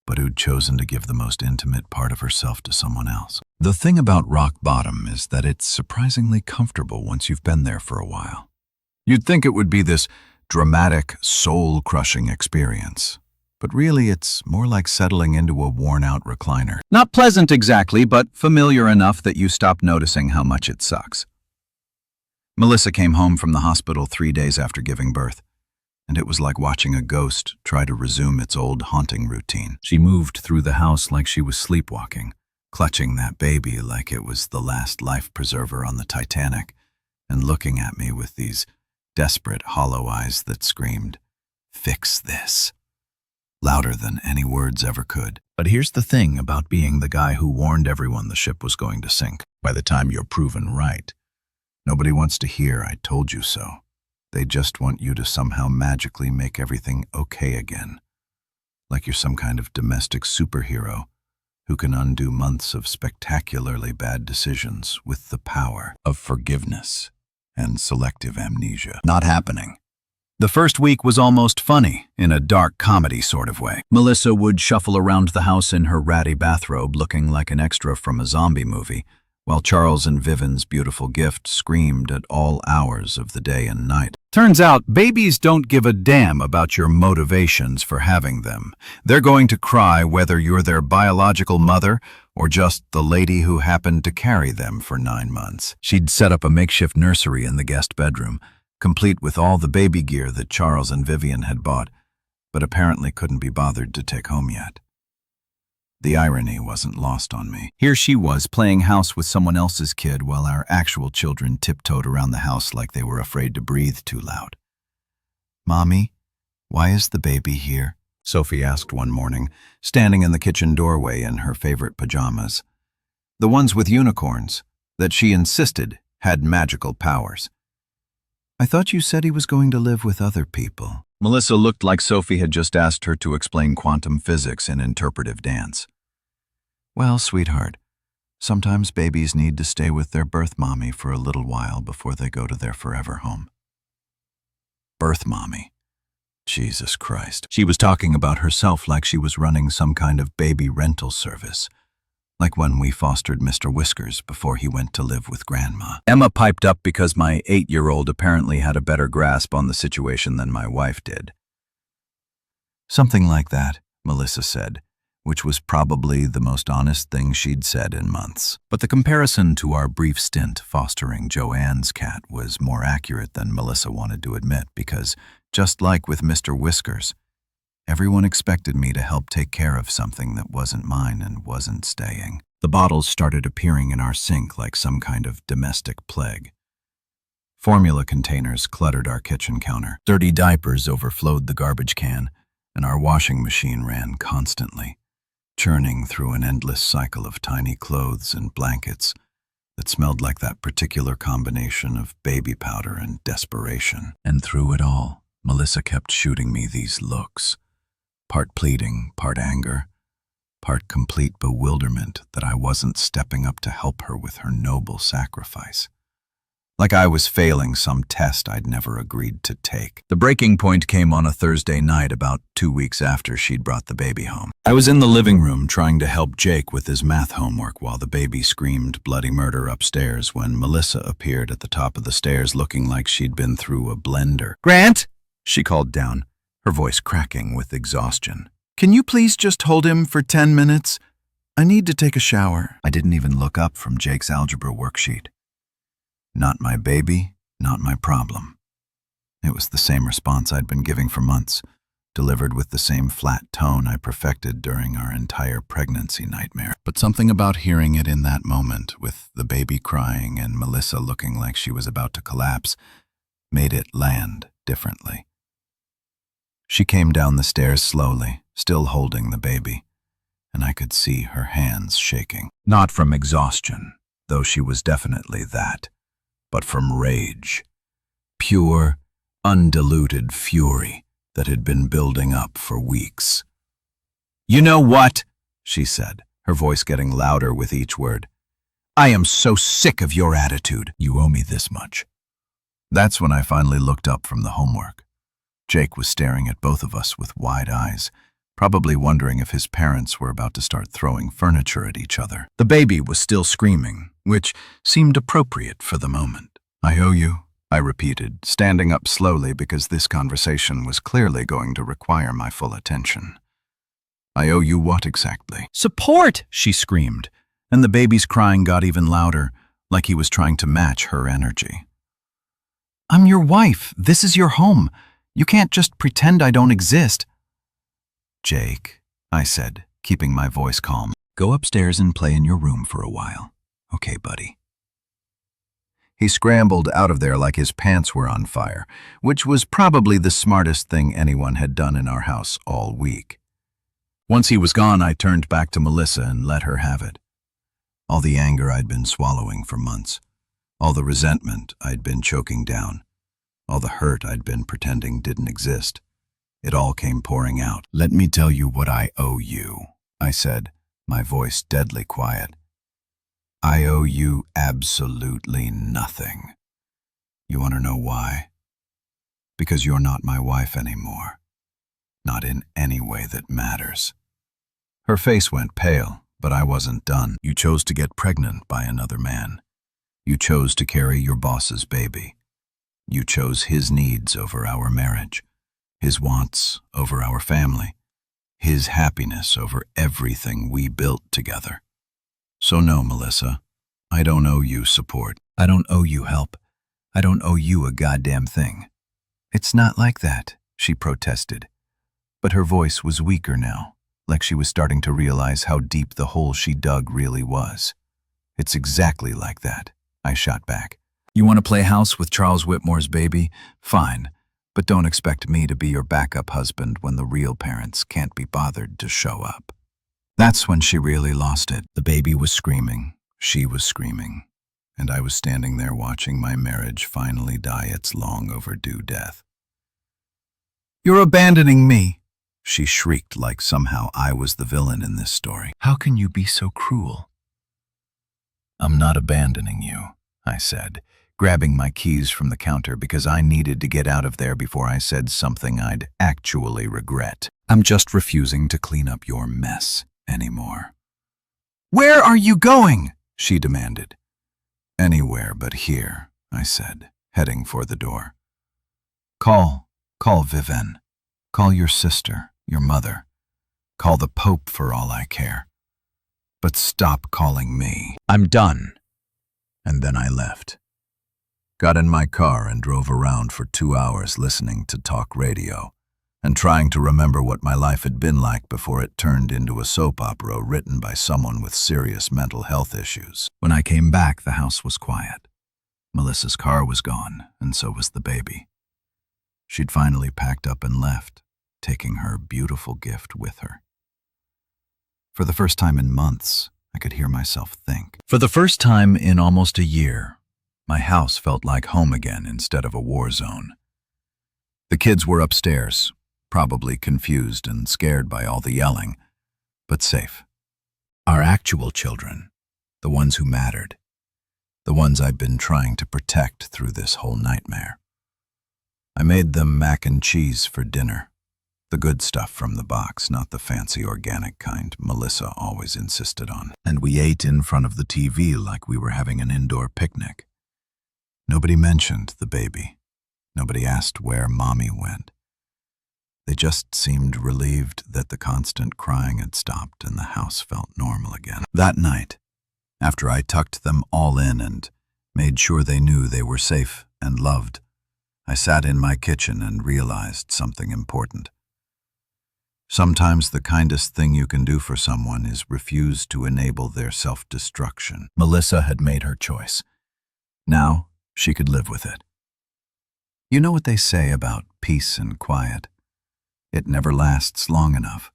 but who'd chosen to give the most intimate part of herself to someone else. The thing about rock bottom is that it's surprisingly comfortable once you've been there for a while. You'd think it would be this dramatic, soul-crushing experience, but really it's more like settling into a worn-out recliner. Not pleasant exactly, but familiar enough that you stop noticing how much it sucks. Melissa came home from the hospital 3 days after giving birth, and it was like watching a ghost try to resume its old haunting routine. She moved through the house like she was sleepwalking, clutching that baby like it was the last life preserver on the Titanic, and looking at me with these desperate, hollow eyes that screamed, "Fix this," louder than any words ever could. But here's the thing about being the guy who warned everyone the ship was going to sink. By the time you're proven right, nobody wants to hear "I told you so." They just want you to somehow magically make everything okay again, like you're some kind of domestic superhero who can undo months of spectacularly bad decisions with the power of forgiveness and selective amnesia. Not happening. The first week was almost funny, in a dark comedy sort of way. Melissa would shuffle around the house in her ratty bathrobe looking like an extra from a zombie movie, while Charles and Vivienne's beautiful gift screamed at all hours of the day and night. Turns out, babies don't give a damn about your motivations for having them. They're going to cry whether you're their biological mother or just the lady who happened to carry them for 9 months. She'd set up a makeshift nursery in the guest bedroom, complete with all the baby gear that Charles and Vivienne had bought, but apparently couldn't be bothered to take home yet. The irony wasn't lost on me. Here she was playing house with someone else's kid while our actual children tiptoed around the house like they were afraid to breathe too loud. "Mommy, why is the baby here?" Sophie asked one morning, standing in the kitchen doorway in her favorite pajamas. The ones with unicorns, that she insisted had magical powers. "I thought you said he was going to live with other people." Melissa looked like Sophie had just asked her to explain quantum physics in interpretive dance. "Well, sweetheart, sometimes babies need to stay with their birth mommy for a little while before they go to their forever home." Birth mommy. Jesus Christ. She was talking about herself like she was running some kind of baby rental service, like when we fostered Mr. Whiskers before he went to live with Grandma. Emma piped up because my 8-year-old apparently had a better grasp on the situation than my wife did. "Something like that," Melissa said, which was probably the most honest thing she'd said in months. But the comparison to our brief stint fostering Joanne's cat was more accurate than Melissa wanted to admit because, just like with Mr. Whiskers, everyone expected me to help take care of something that wasn't mine and wasn't staying. The bottles started appearing in our sink like some kind of domestic plague. Formula containers cluttered our kitchen counter. Dirty diapers overflowed the garbage can, and our washing machine ran constantly, churning through an endless cycle of tiny clothes and blankets that smelled like that particular combination of baby powder and desperation. And through it all, Melissa kept shooting me these looks, part pleading, part anger, part complete bewilderment that I wasn't stepping up to help her with her noble sacrifice. Like I was failing some test I'd never agreed to take. The breaking point came on a Thursday night about 2 weeks after she'd brought the baby home. I was in the living room trying to help Jake with his math homework while the baby screamed bloody murder upstairs when Melissa appeared at the top of the stairs looking like she'd been through a blender. "Grant," she called down, her voice cracking with exhaustion. "Can you please just hold him for 10 minutes? I need to take a shower." I didn't even look up from Jake's algebra worksheet. Not my baby, not my problem. It was the same response I'd been giving for months, delivered with the same flat tone I perfected during our entire pregnancy nightmare. But something about hearing it in that moment, with the baby crying and Melissa looking like she was about to collapse, made it land differently. She came down the stairs slowly, still holding the baby, and I could see her hands shaking. Not from exhaustion, though she was definitely that, but from rage. Pure, undiluted fury that had been building up for weeks. "You know what?" she said, her voice getting louder with each word. "I am so sick of your attitude. You owe me this much." That's when I finally looked up from the homework. Jake was staring at both of us with wide eyes, probably wondering if his parents were about to start throwing furniture at each other. The baby was still screaming, which seemed appropriate for the moment. "I owe you," I repeated, standing up slowly because this conversation was clearly going to require my full attention. "I owe you what exactly?" "Support!" she screamed, and the baby's crying got even louder, like he was trying to match her energy. "I'm your wife. This is your home. You can't just pretend I don't exist." "Jake," I said, keeping my voice calm, "go upstairs and play in your room for a while. Okay, buddy." He scrambled out of there like his pants were on fire, which was probably the smartest thing anyone had done in our house all week. Once he was gone, I turned back to Melissa and let her have it. All the anger I'd been swallowing for months, all the resentment I'd been choking down, all the hurt I'd been pretending didn't exist. It all came pouring out. "Let me tell you what I owe you," I said, my voice deadly quiet. "I owe you absolutely nothing. You want to know why? Because you're not my wife anymore. Not in any way that matters." Her face went pale, but I wasn't done. "You chose to get pregnant by another man. You chose to carry your boss's baby. You chose his needs over our marriage, his wants over our family, his happiness over everything we built together. So no, Melissa, I don't owe you support. I don't owe you help. I don't owe you a goddamn thing." "It's not like that," she protested. But her voice was weaker now, like she was starting to realize how deep the hole she dug really was. "It's exactly like that," I shot back. "You want to play house with Charles Whitmore's baby? Fine. But don't expect me to be your backup husband when the real parents can't be bothered to show up." That's when she really lost it. The baby was screaming, she was screaming, and I was standing there watching my marriage finally die its long overdue death. "You're abandoning me," she shrieked like somehow I was the villain in this story. "How can you be so cruel?" "I'm not abandoning you," I said, grabbing my keys from the counter because I needed to get out of there before I said something I'd actually regret. "I'm just refusing to clean up your mess anymore." "Where are you going?" she demanded. "Anywhere but here," I said, heading for the door. Call Vivian. Call your sister, your mother. Call the Pope for all I care. But stop calling me. I'm done." And then I left. Got in my car and drove around for 2 hours listening to talk radio and trying to remember what my life had been like before it turned into a soap opera written by someone with serious mental health issues. When I came back, the house was quiet. Melissa's car was gone, and so was the baby. She'd finally packed up and left, taking her beautiful gift with her. For the first time in months, I could hear myself think. For the first time in almost a year, my house felt like home again instead of a war zone. The kids were upstairs, probably confused and scared by all the yelling, but safe. Our actual children, the ones who mattered, the ones I'd been trying to protect through this whole nightmare. I made them mac and cheese for dinner, the good stuff from the box, not the fancy organic kind Melissa always insisted on. And we ate in front of the TV like we were having an indoor picnic. Nobody mentioned the baby. Nobody asked where Mommy went. They just seemed relieved that the constant crying had stopped and the house felt normal again. That night, after I tucked them all in and made sure they knew they were safe and loved, I sat in my kitchen and realized something important. Sometimes the kindest thing you can do for someone is refuse to enable their self-destruction. Melissa had made her choice. Now she could live with it. You know what they say about peace and quiet? It never lasts long enough.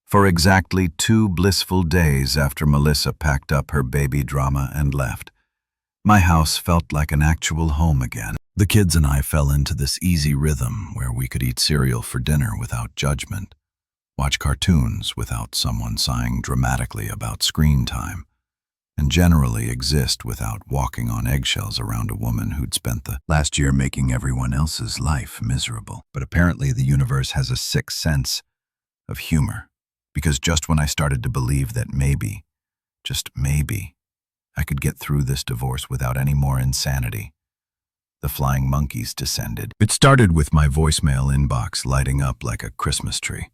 For exactly 2 blissful days after Melissa packed up her baby drama and left, my house felt like an actual home again. The kids and I fell into this easy rhythm where we could eat cereal for dinner without judgment, watch cartoons without someone sighing dramatically about screen time, and generally exist without walking on eggshells around a woman who'd spent the last year making everyone else's life miserable. But apparently the universe has a sixth sense of humor, because just when I started to believe that maybe, just maybe, I could get through this divorce without any more insanity, the flying monkeys descended. It started with my voicemail inbox lighting up like a Christmas tree.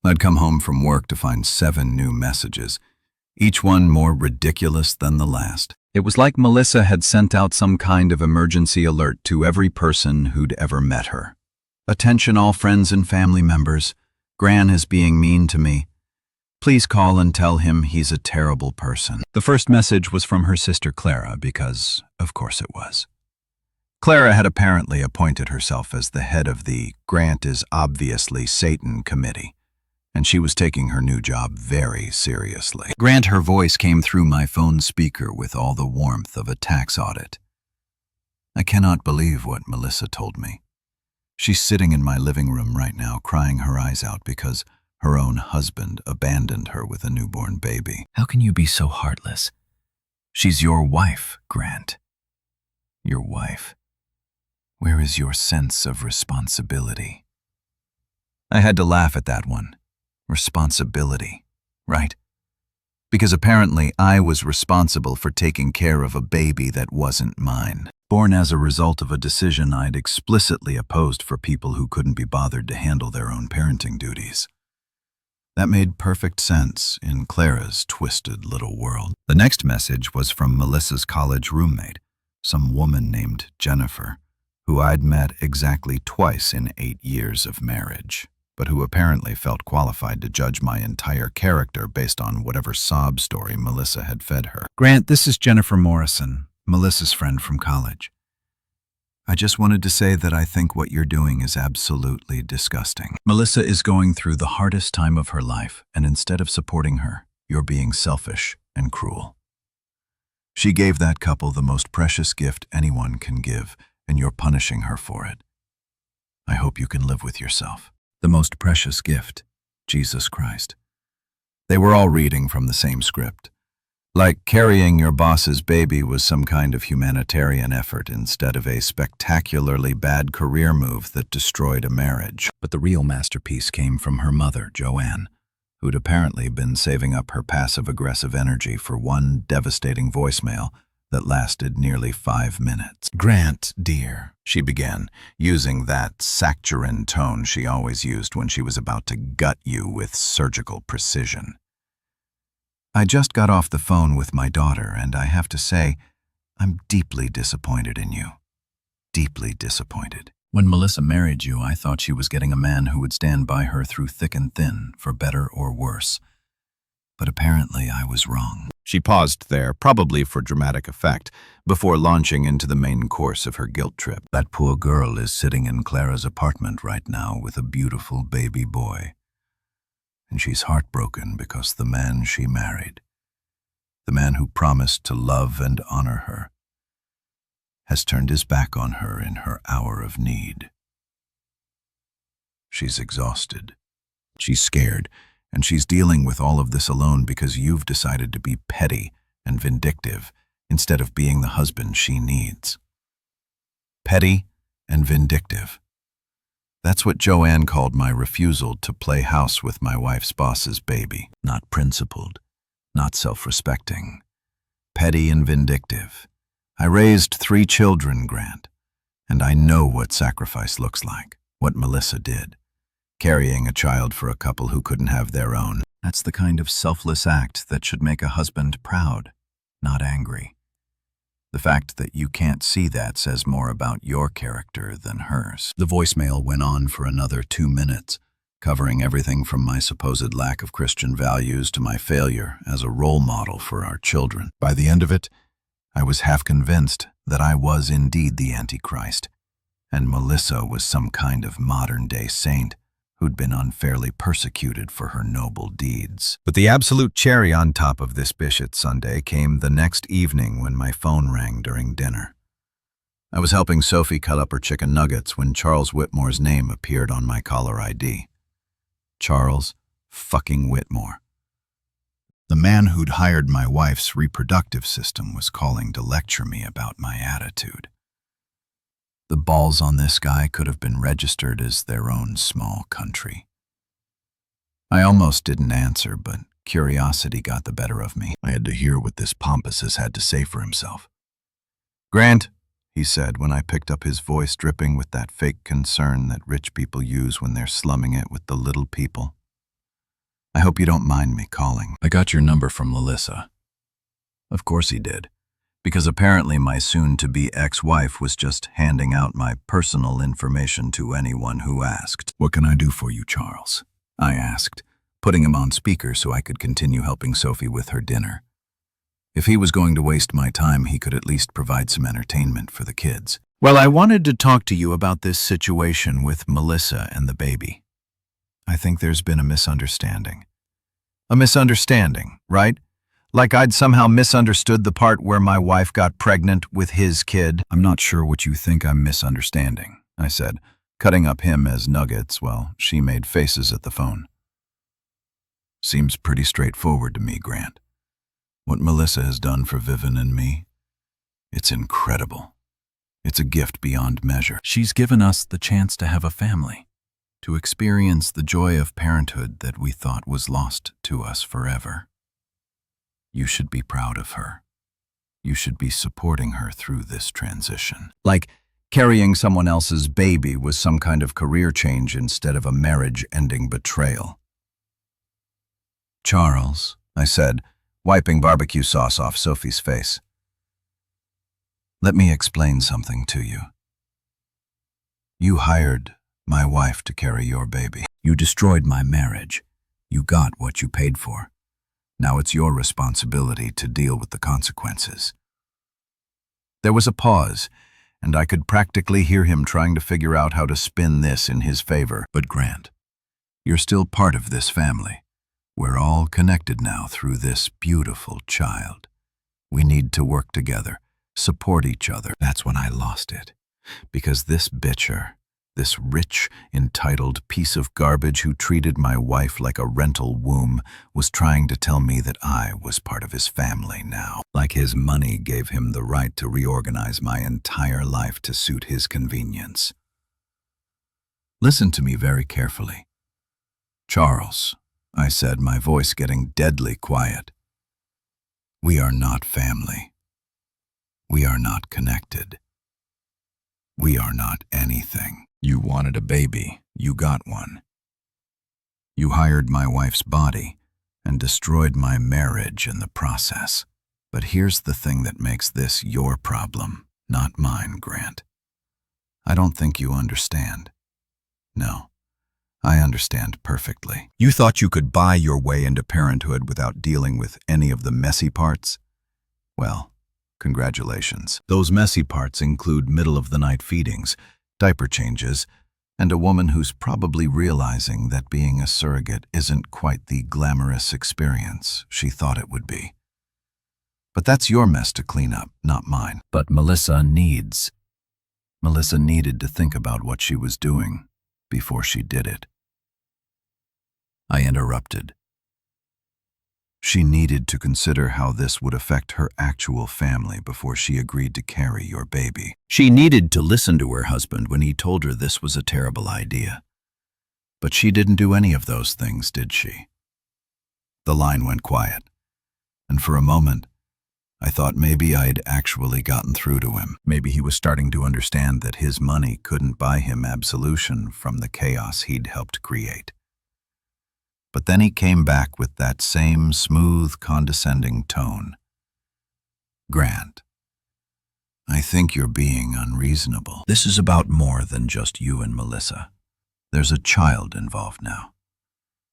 I'd come home from work to find 7 new messages, each one more ridiculous than the last. It was like Melissa had sent out some kind of emergency alert to every person who'd ever met her. Attention all friends and family members. Gran is being mean to me. Please call and tell him he's a terrible person. The first message was from her sister Clara because, of course it was. Clara had apparently appointed herself as the head of the Grant is obviously Satan committee, and she was taking her new job very seriously. Grant, her voice came through my phone speaker with all the warmth of a tax audit. I cannot believe what Melissa told me. She's sitting in my living room right now crying her eyes out because her own husband abandoned her with a newborn baby. How can you be so heartless? She's your wife, Grant. Your wife. Where is your sense of responsibility? I had to laugh at that one. Responsibility, right? Because apparently I was responsible for taking care of a baby that wasn't mine, born as a result of a decision I'd explicitly opposed for people who couldn't be bothered to handle their own parenting duties. That made perfect sense in Clara's twisted little world. The next message was from Melissa's college roommate, some woman named Jennifer, who I'd met exactly twice in 8 years of marriage, but who apparently felt qualified to judge my entire character based on whatever sob story Melissa had fed her. Grant, this is Jennifer Morrison, Melissa's friend from college. I just wanted to say that I think what you're doing is absolutely disgusting. Melissa is going through the hardest time of her life, and instead of supporting her, you're being selfish and cruel. She gave that couple the most precious gift anyone can give, and you're punishing her for it. I hope you can live with yourself. The most precious gift, Jesus Christ. They were all reading from the same script. Like carrying your boss's baby was some kind of humanitarian effort instead of a spectacularly bad career move that destroyed a marriage. But the real masterpiece came from her mother, Joanne, who'd apparently been saving up her passive-aggressive energy for one devastating voicemail that lasted nearly 5 minutes. Grant, dear, she began, using that saccharine tone she always used when she was about to gut you with surgical precision. I just got off the phone with my daughter, and I have to say, I'm deeply disappointed in you. Deeply disappointed. When Melissa married you, I thought she was getting a man who would stand by her through thick and thin, for better or worse. But apparently I was wrong. She paused there, probably for dramatic effect, before launching into the main course of her guilt trip. That poor girl is sitting in Clara's apartment right now with a beautiful baby boy. And she's heartbroken because the man she married, the man who promised to love and honor her, has turned his back on her in her hour of need. She's exhausted. She's scared, and she's dealing with all of this alone because you've decided to be petty and vindictive instead of being the husband she needs. Petty and vindictive. That's what Joanne called my refusal to play house with my wife's boss's baby. Not principled, not self-respecting. Petty and vindictive. I raised 3 children, Grant, and I know what sacrifice looks like, what Melissa did. Carrying a child for a couple who couldn't have their own. That's the kind of selfless act that should make a husband proud, not angry. The fact that you can't see that says more about your character than hers. The voicemail went on for another 2 minutes, covering everything from my supposed lack of Christian values to my failure as a role model for our children. By the end of it, I was half convinced that I was indeed the Antichrist, and Melissa was some kind of modern-day saint who'd been unfairly persecuted for her noble deeds. But the absolute cherry on top of this Bishop Sunday came the next evening when my phone rang during dinner. I was helping Sophie cut up her chicken nuggets when Charles Whitmore's name appeared on my caller ID. Charles fucking Whitmore. The man who'd hired my wife's reproductive system was calling to lecture me about my attitude. The balls on this guy could have been registered as their own small country. I almost didn't answer, but curiosity got the better of me. I had to hear what this pompous had to say for himself. "Grant," he said when I picked up his voice dripping with that fake concern that rich people use when they're slumming it with the little people. "I hope you don't mind me calling. I got your number from Melissa." Of course he did, because apparently my soon-to-be ex-wife was just handing out my personal information to anyone who asked. "What can I do for you, Charles?" I asked, putting him on speaker so I could continue helping Sophie with her dinner. If he was going to waste my time, he could at least provide some entertainment for the kids. "Well, I wanted to talk to you about this situation with Melissa and the baby. I think there's been a misunderstanding." A misunderstanding, right? Like I'd somehow misunderstood the part where my wife got pregnant with his kid. "I'm not sure what you think I'm misunderstanding," I said, cutting up him as nuggets while she made faces at the phone. "Seems pretty straightforward to me, Grant. What Melissa has done for Vivian and me, it's incredible. It's a gift beyond measure. She's given us the chance to have a family, to experience the joy of parenthood that we thought was lost to us forever. You should be proud of her. You should be supporting her through this transition." Like carrying someone else's baby was some kind of career change instead of a marriage-ending betrayal. "Charles," I said, wiping barbecue sauce off Sophie's face. "Let me explain something to you. You hired my wife to carry your baby. You destroyed my marriage. You got what you paid for. Now it's your responsibility to deal with the consequences." There was a pause, and I could practically hear him trying to figure out how to spin this in his favor. "But Grant, you're still part of this family. We're all connected now through this beautiful child. We need to work together, support each other." That's when I lost it, because this bitcher, this rich, entitled piece of garbage who treated my wife like a rental womb, was trying to tell me that I was part of his family now. Like his money gave him the right to reorganize my entire life to suit his convenience. "Listen to me very carefully. Charles," I said, my voice getting deadly quiet. "We are not family. We are not connected. We are not anything. You wanted a baby, you got one. You hired my wife's body and destroyed my marriage in the process. But here's the thing that makes this your problem, not mine, Grant. I don't think you understand. No, I understand perfectly. You thought you could buy your way into parenthood without dealing with any of the messy parts? Well, congratulations. Those messy parts include middle-of-the-night feedings, diaper changes, and a woman who's probably realizing that being a surrogate isn't quite the glamorous experience she thought it would be. But that's your mess to clean up, not mine. But Melissa needed to think about what she was doing before she did it. I interrupted. She needed to consider how this would affect her actual family before she agreed to carry your baby. She needed to listen to her husband when he told her this was a terrible idea. But she didn't do any of those things, did she? The line went quiet, and for a moment, I thought maybe I'd actually gotten through to him. Maybe he was starting to understand that his money couldn't buy him absolution from the chaos he'd helped create. But then he came back with that same smooth, condescending tone. Grant, I think you're being unreasonable. This is about more than just you and Melissa. There's a child involved now.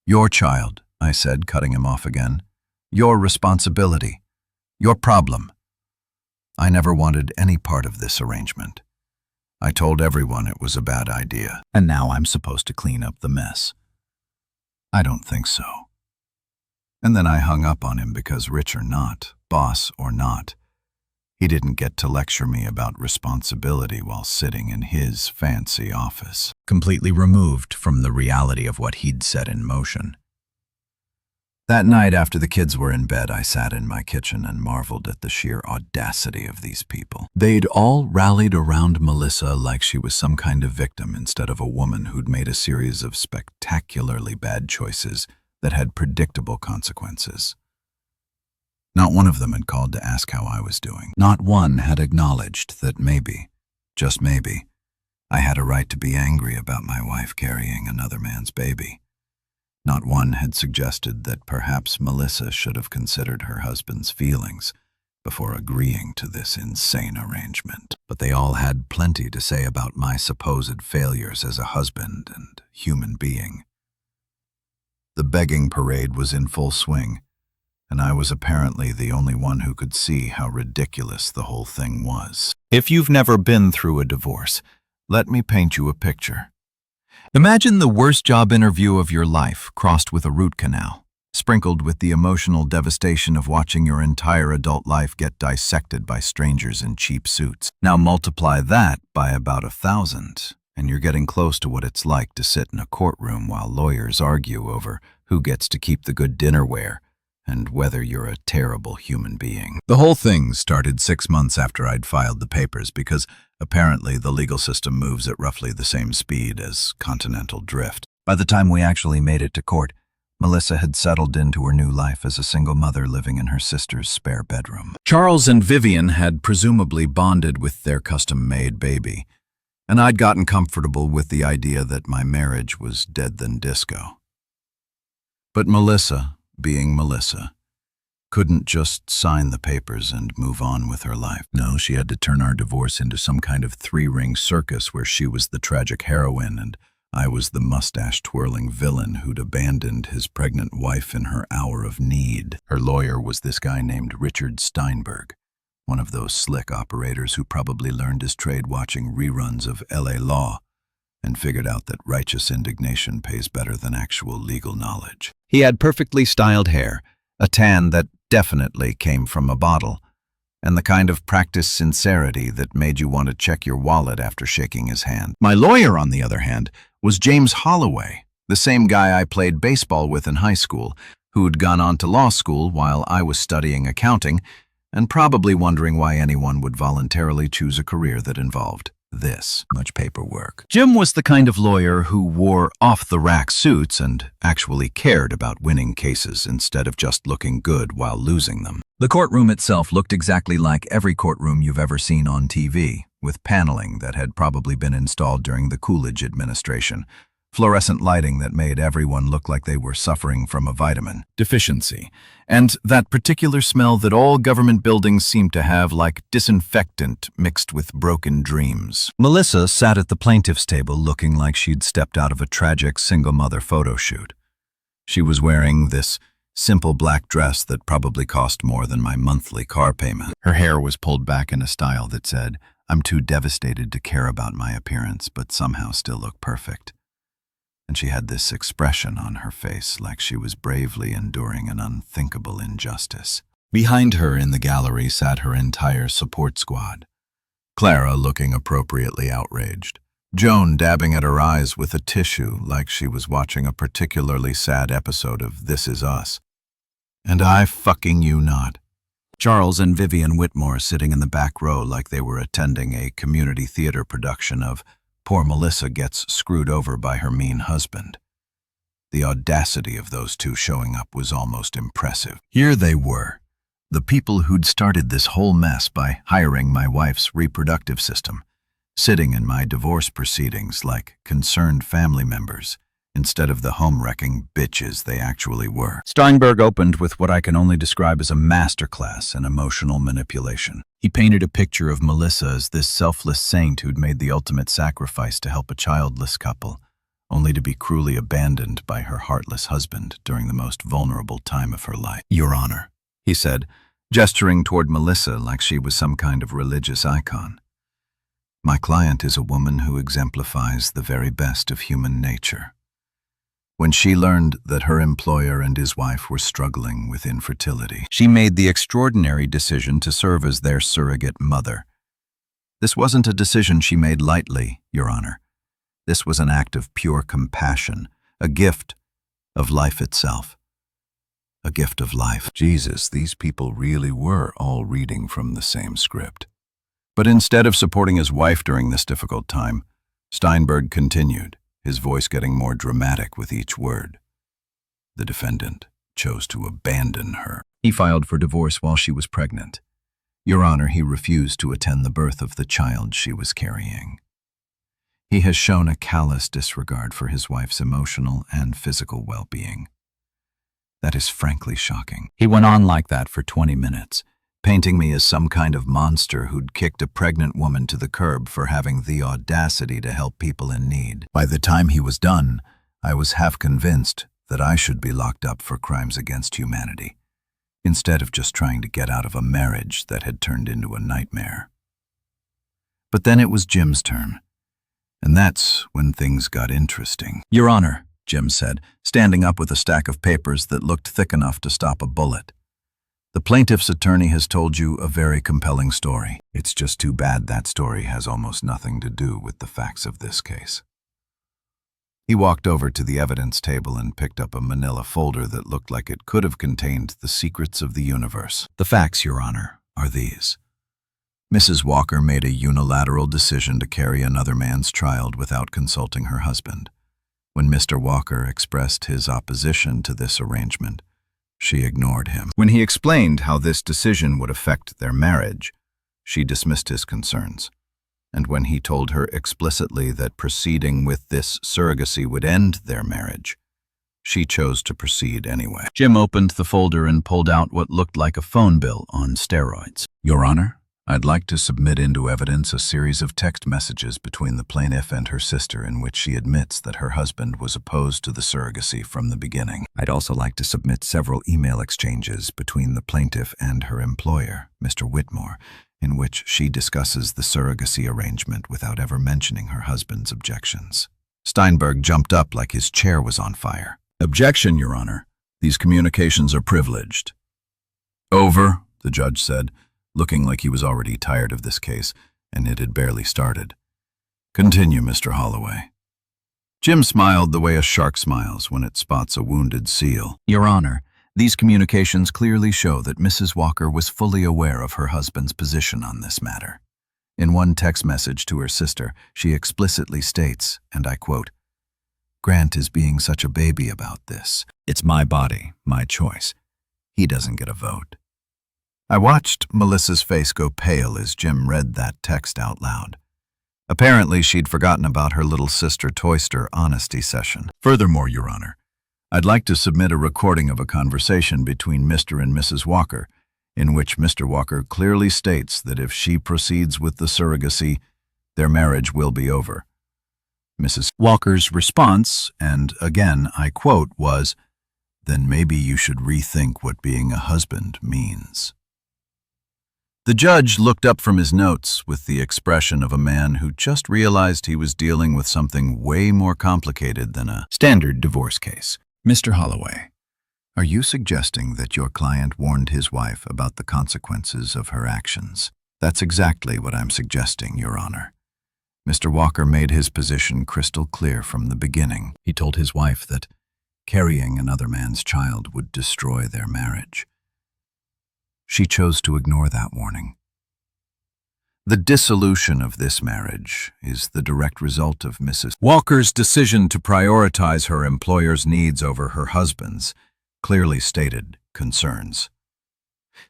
Your child, I said, cutting him off again. Your responsibility. Your problem. I never wanted any part of this arrangement. I told everyone it was a bad idea, and now I'm supposed to clean up the mess. I don't think so. And then I hung up on him because rich or not, boss or not, he didn't get to lecture me about responsibility while sitting in his fancy office, completely removed from the reality of what he'd set in motion. That night after the kids were in bed, I sat in my kitchen and marveled at the sheer audacity of these people. They'd all rallied around Melissa like she was some kind of victim instead of a woman who'd made a series of spectacularly bad choices that had predictable consequences. Not one of them had called to ask how I was doing. Not one had acknowledged that maybe, just maybe, I had a right to be angry about my wife carrying another man's baby. Not one had suggested that perhaps Melissa should have considered her husband's feelings before agreeing to this insane arrangement. But they all had plenty to say about my supposed failures as a husband and human being. The begging parade was in full swing, and I was apparently the only one who could see how ridiculous the whole thing was. If you've never been through a divorce, let me paint you a picture. Imagine the worst job interview of your life crossed with a root canal, sprinkled with the emotional devastation of watching your entire adult life get dissected by strangers in cheap suits. Now multiply that by about 1,000, and you're getting close to what it's like to sit in a courtroom while lawyers argue over who gets to keep the good dinnerware and whether you're a terrible human being. The whole thing started 6 months after I'd filed the papers because apparently the legal system moves at roughly the same speed as continental drift. By the time we actually made it to court, Melissa had settled into her new life as a single mother living in her sister's spare bedroom. Charles and Vivian had presumably bonded with their custom-made baby, and I'd gotten comfortable with the idea that my marriage was dead than disco. But Melissa, being Melissa, couldn't just sign the papers and move on with her life. No, she had to turn our divorce into some kind of three-ring circus where she was the tragic heroine and I was the mustache-twirling villain who'd abandoned his pregnant wife in her hour of need. Her lawyer was this guy named Richard Steinberg, one of those slick operators who probably learned his trade watching reruns of L.A. Law and figured out that righteous indignation pays better than actual legal knowledge. He had perfectly styled hair, a tan that definitely came from a bottle, and the kind of practiced sincerity that made you want to check your wallet after shaking his hand. My lawyer, on the other hand, was James Holloway, the same guy I played baseball with in high school, who'd gone on to law school while I was studying accounting, and probably wondering why anyone would voluntarily choose a career that involved this much paperwork. Jim was the kind of lawyer who wore off-the-rack suits and actually cared about winning cases instead of just looking good while losing them. The courtroom itself looked exactly like every courtroom you've ever seen on TV, with paneling that had probably been installed during the Coolidge administration, fluorescent lighting that made everyone look like they were suffering from a vitamin deficiency, and that particular smell that all government buildings seem to have, like disinfectant mixed with broken dreams. Melissa sat at the plaintiff's table looking like she'd stepped out of a tragic single-mother photo shoot. She was wearing this simple black dress that probably cost more than my monthly car payment. Her hair was pulled back in a style that said, "I'm too devastated to care about my appearance, but somehow still look perfect." And she had this expression on her face like she was bravely enduring an unthinkable injustice. Behind her in the gallery sat her entire support squad. Clara looking appropriately outraged. Joan dabbing at her eyes with a tissue like she was watching a particularly sad episode of This Is Us. And I fucking you not. Charles and Vivian Whitmore sitting in the back row like they were attending a community theater production of Poor Melissa Gets Screwed Over by Her Mean Husband. The audacity of those two showing up was almost impressive. Here they were, the people who'd started this whole mess by hiring my wife's reproductive system, sitting in my divorce proceedings like concerned family members, instead of the home-wrecking bitches they actually were. Steinberg opened with what I can only describe as a masterclass in emotional manipulation. He painted a picture of Melissa as this selfless saint who'd made the ultimate sacrifice to help a childless couple, only to be cruelly abandoned by her heartless husband during the most vulnerable time of her life. "Your Honor," he said, gesturing toward Melissa like she was some kind of religious icon. "My client is a woman who exemplifies the very best of human nature. When she learned that her employer and his wife were struggling with infertility, she made the extraordinary decision to serve as their surrogate mother. This wasn't a decision she made lightly, Your Honor. This was an act of pure compassion, a gift of life itself. A gift of life." Jesus, these people really were all reading from the same script. But instead of supporting his wife during this difficult time, Steinberg continued, his voice getting more dramatic with each word. The defendant chose to abandon her. He filed for divorce while she was pregnant. Your Honor, he refused to attend the birth of the child she was carrying. He has shown a callous disregard for his wife's emotional and physical well-being. That is frankly shocking. He went on like that for 20 minutes, painting me as some kind of monster who'd kicked a pregnant woman to the curb for having the audacity to help people in need. By the time he was done, I was half convinced that I should be locked up for crimes against humanity, instead of just trying to get out of a marriage that had turned into a nightmare. But then it was Jim's turn, and that's when things got interesting. Your Honor, Jim said, standing up with a stack of papers that looked thick enough to stop a bullet. The plaintiff's attorney has told you a very compelling story. It's just too bad that story has almost nothing to do with the facts of this case. He walked over to the evidence table and picked up a manila folder that looked like it could have contained the secrets of the universe. The facts, Your Honor, are these. Mrs. Walker made a unilateral decision to carry another man's child without consulting her husband. When Mr. Walker expressed his opposition to this arrangement, she ignored him. When he explained how this decision would affect their marriage, she dismissed his concerns. And when he told her explicitly that proceeding with this surrogacy would end their marriage, she chose to proceed anyway. Jim opened the folder and pulled out what looked like a phone bill on steroids. Your Honor, I'd like to submit into evidence a series of text messages between the plaintiff and her sister in which she admits that her husband was opposed to the surrogacy from the beginning. I'd also like to submit several email exchanges between the plaintiff and her employer, Mr. Whitmore, in which she discusses the surrogacy arrangement without ever mentioning her husband's objections. Steinberg jumped up like his chair was on fire. Objection, Your Honor. These communications are privileged. Over, the judge said, looking like he was already tired of this case, and it had barely started. Continue, Mr. Holloway. Jim smiled the way a shark smiles when it spots a wounded seal. Your Honor, these communications clearly show that Mrs. Walker was fully aware of her husband's position on this matter. In one text message to her sister, she explicitly states, and I quote, "Grant is being such a baby about this. It's my body, my choice. He doesn't get a vote." I watched Melissa's face go pale as Jim read that text out loud. Apparently, she'd forgotten about her little sister Toyster honesty session. Furthermore, Your Honor, I'd like to submit a recording of a conversation between Mr. and Mrs. Walker, in which Mr. Walker clearly states that if she proceeds with the surrogacy, their marriage will be over. Mrs. Walker's response, and again I quote, was, "Then maybe you should rethink what being a husband means." The judge looked up from his notes with the expression of a man who just realized he was dealing with something way more complicated than a standard divorce case. "Mr. Holloway, are you suggesting that your client warned his wife about the consequences of her actions?" "That's exactly what I'm suggesting, Your Honor." Mr. Walker made his position crystal clear from the beginning. He told his wife that carrying another man's child would destroy their marriage. She chose to ignore that warning. The dissolution of this marriage is the direct result of Mrs. Walker's decision to prioritize her employer's needs over her husband's clearly stated concerns.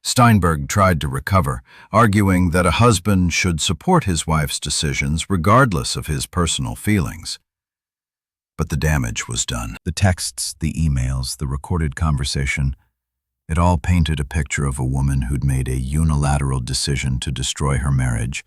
Steinberg tried to recover, arguing that a husband should support his wife's decisions regardless of his personal feelings. But the damage was done. The texts, the emails, the recorded conversation, it all painted a picture of a woman who'd made a unilateral decision to destroy her marriage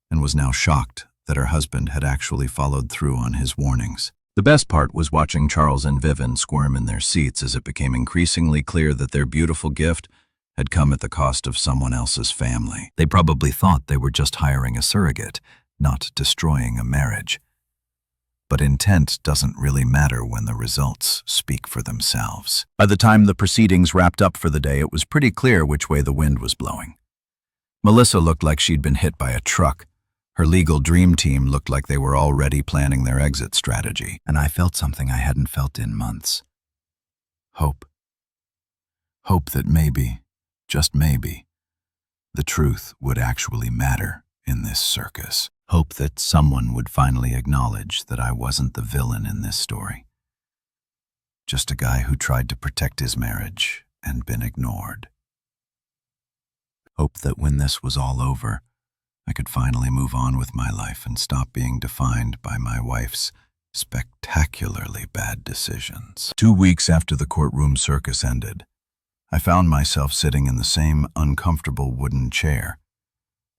and was now shocked that her husband had actually followed through on his warnings. The best part was watching Charles and Vivian squirm in their seats as it became increasingly clear that their beautiful gift had come at the cost of someone else's family. They probably thought they were just hiring a surrogate, not destroying a marriage. But intent doesn't really matter when the results speak for themselves. By the time the proceedings wrapped up for the day, it was pretty clear which way the wind was blowing. Melissa looked like she'd been hit by a truck. Her legal dream team looked like they were already planning their exit strategy. And I felt something I hadn't felt in months. Hope. Hope that maybe, just maybe, the truth would actually matter in this circus. Hope that someone would finally acknowledge that I wasn't the villain in this story. Just a guy who tried to protect his marriage and been ignored. Hope that when this was all over, I could finally move on with my life and stop being defined by my wife's spectacularly bad decisions. 2 weeks after the courtroom circus ended, I found myself sitting in the same uncomfortable wooden chair,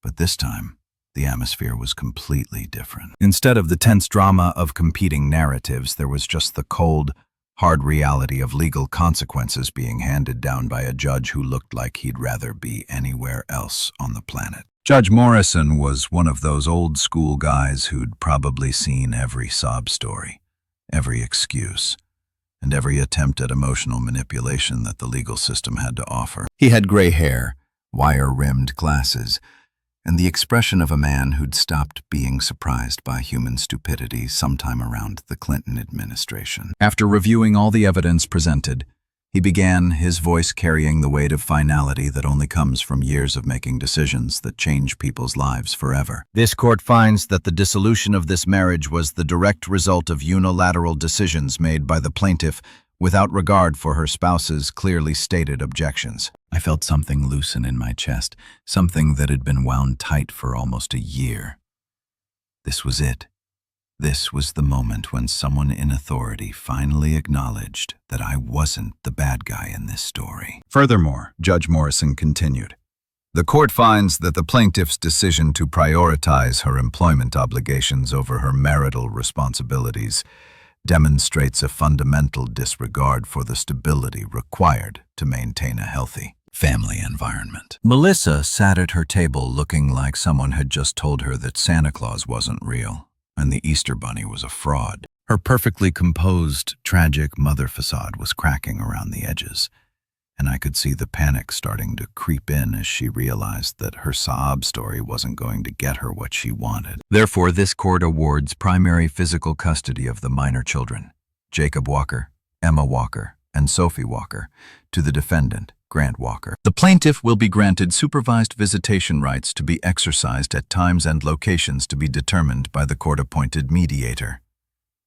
but this time, the atmosphere was completely different. Instead of the tense drama of competing narratives, there was just the cold, hard reality of legal consequences being handed down by a judge who looked like he'd rather be anywhere else on the planet. Judge Morrison was one of those old-school guys who'd probably seen every sob story, every excuse, and every attempt at emotional manipulation that the legal system had to offer. He had gray hair, wire-rimmed glasses, and the expression of a man who'd stopped being surprised by human stupidity sometime around the Clinton administration. After reviewing all the evidence presented, he began, his voice carrying the weight of finality that only comes from years of making decisions that change people's lives forever. This court finds that the dissolution of this marriage was the direct result of unilateral decisions made by the plaintiff without regard for her spouse's clearly stated objections. I felt something loosen in my chest, something that had been wound tight for almost a year. This was it. This was the moment when someone in authority finally acknowledged that I wasn't the bad guy in this story. Furthermore, Judge Morrison continued, the court finds that the plaintiff's decision to prioritize her employment obligations over her marital responsibilities demonstrates a fundamental disregard for the stability required to maintain a healthy family environment. Melissa sat at her table looking like someone had just told her that Santa Claus wasn't real and the Easter Bunny was a fraud. Her perfectly composed, tragic mother facade was cracking around the edges, and I could see the panic starting to creep in as she realized that her sob story wasn't going to get her what she wanted. Therefore, this court awards primary physical custody of the minor children, Jacob Walker, Emma Walker, and Sophie Walker, to the defendant, Grant Walker. The plaintiff will be granted supervised visitation rights to be exercised at times and locations to be determined by the court-appointed mediator.